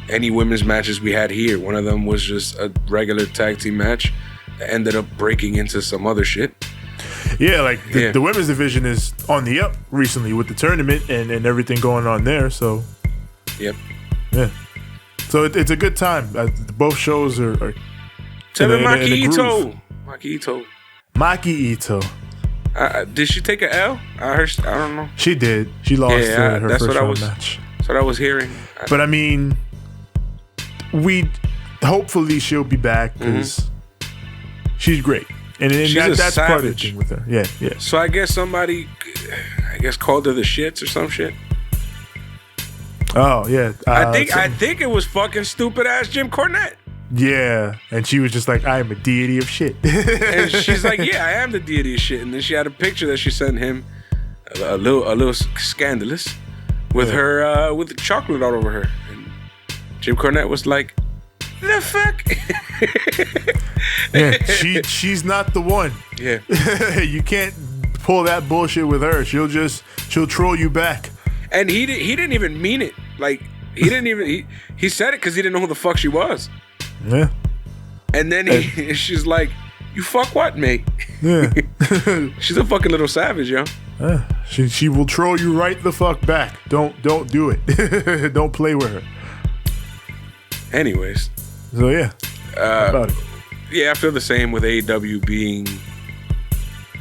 any women's matches we had here. One of them was just a regular tag team match that ended up breaking into some other shit. Yeah, like the women's division is on the up recently with the tournament and everything going on there. So, yep. Yeah. So it's a good time. Both shows are Maki Ito. Maki Ito. Did she take an L? I don't know. She did. She lost her that's first what round match. That's what I was hearing. But I mean, hopefully she'll be back because she's great. And that's part of the thing with her. Yeah. So I guess somebody, called her the shits or some shit. Oh yeah. I think it was fucking stupid ass Jim Cornette. Yeah, and she was just like, I am a deity of shit. And she's like, yeah, I am the deity of shit. And then she had a picture that she sent him, a little scandalous, with her with the chocolate all over her. And Jim Cornette was like, the fuck? Yeah, she's not the one. Yeah. You can't pull that bullshit with her. She'll troll you back. And he didn't even mean it. Like, he said it because he didn't know who the fuck she was. Yeah. And then she's like, you fuck what, mate? Yeah. She's a fucking little savage, yo. She will troll you right the fuck back. Don't do it. Don't play with her. Anyways. So yeah. About it. Yeah, I feel the same with AEW being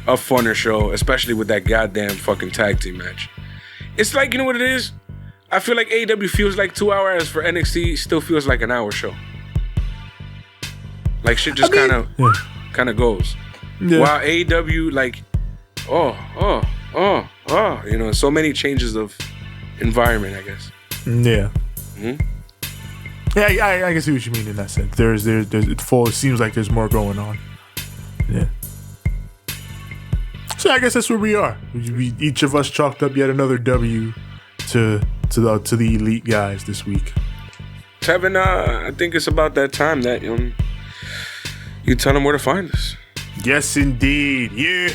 a funner show, especially with that goddamn fucking tag team match. It's like, you know what it is? I feel like AEW feels like 2 hours for NXT still feels like an hour show. Like shit just kind of goes. Yeah. While AEW like, so many changes of environment, I guess. Yeah. Mm-hmm. Yeah, I can see what you mean in that sense. There's it seems like there's more going on. Yeah. So I guess that's where we are. Each of us chalked up yet another W to the elite guys this week. Tevin, I think it's about that time that you tell them where to find us. Yes, indeed. Yeah.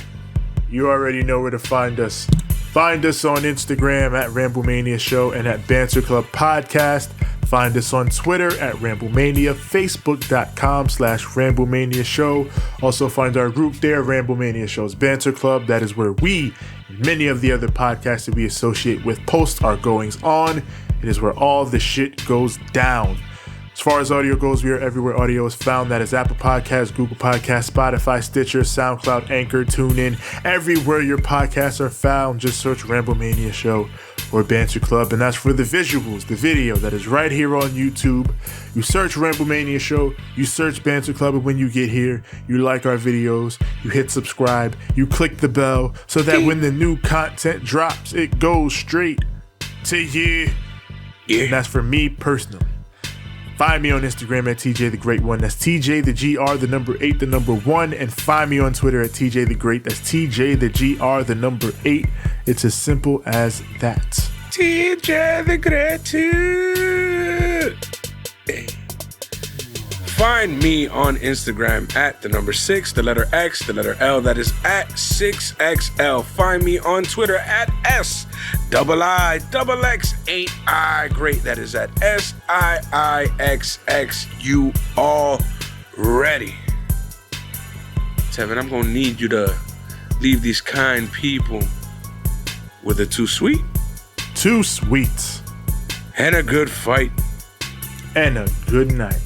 You already know where to find us. Find us on Instagram at Ramblemania Show and at Banter Club Podcast. Find us on Twitter at Ramblemania, Facebook.com/Ramblemania Show. Also find our group there, Ramblemania Show's Banter Club. That is where we and many of the other podcasts that we associate with post our goings on. It is where all the shit goes down. As far as audio goes, we are everywhere audio is found. That is Apple Podcasts, Google Podcasts, Spotify, Stitcher, SoundCloud, Anchor, TuneIn. Everywhere your podcasts are found, just search Ramblemania Show or Banter Club. And that's for the visuals, the video that is right here on YouTube. You search Ramblemania Show, you search Banter Club, and when you get here, you like our videos, you hit subscribe, you click the bell so that when the new content drops, it goes straight to you. Yeah. And that's for me personally. Find me on Instagram at TJ the Great One. That's TJ the GR, the number 8, the number 1. And find me on Twitter at TJ the Great. That's TJ the GR, the number 8. It's as simple as that. TJ the Great. Find me on Instagram at the number 6, the letter X, the letter L. That is at 6XL. Find me on Twitter at SIIXX8I. Great. That is at SIIXX. You all ready? Tevin, I'm going to need you to leave these kind people with a too sweet. Too sweet. And a good fight. And a good night.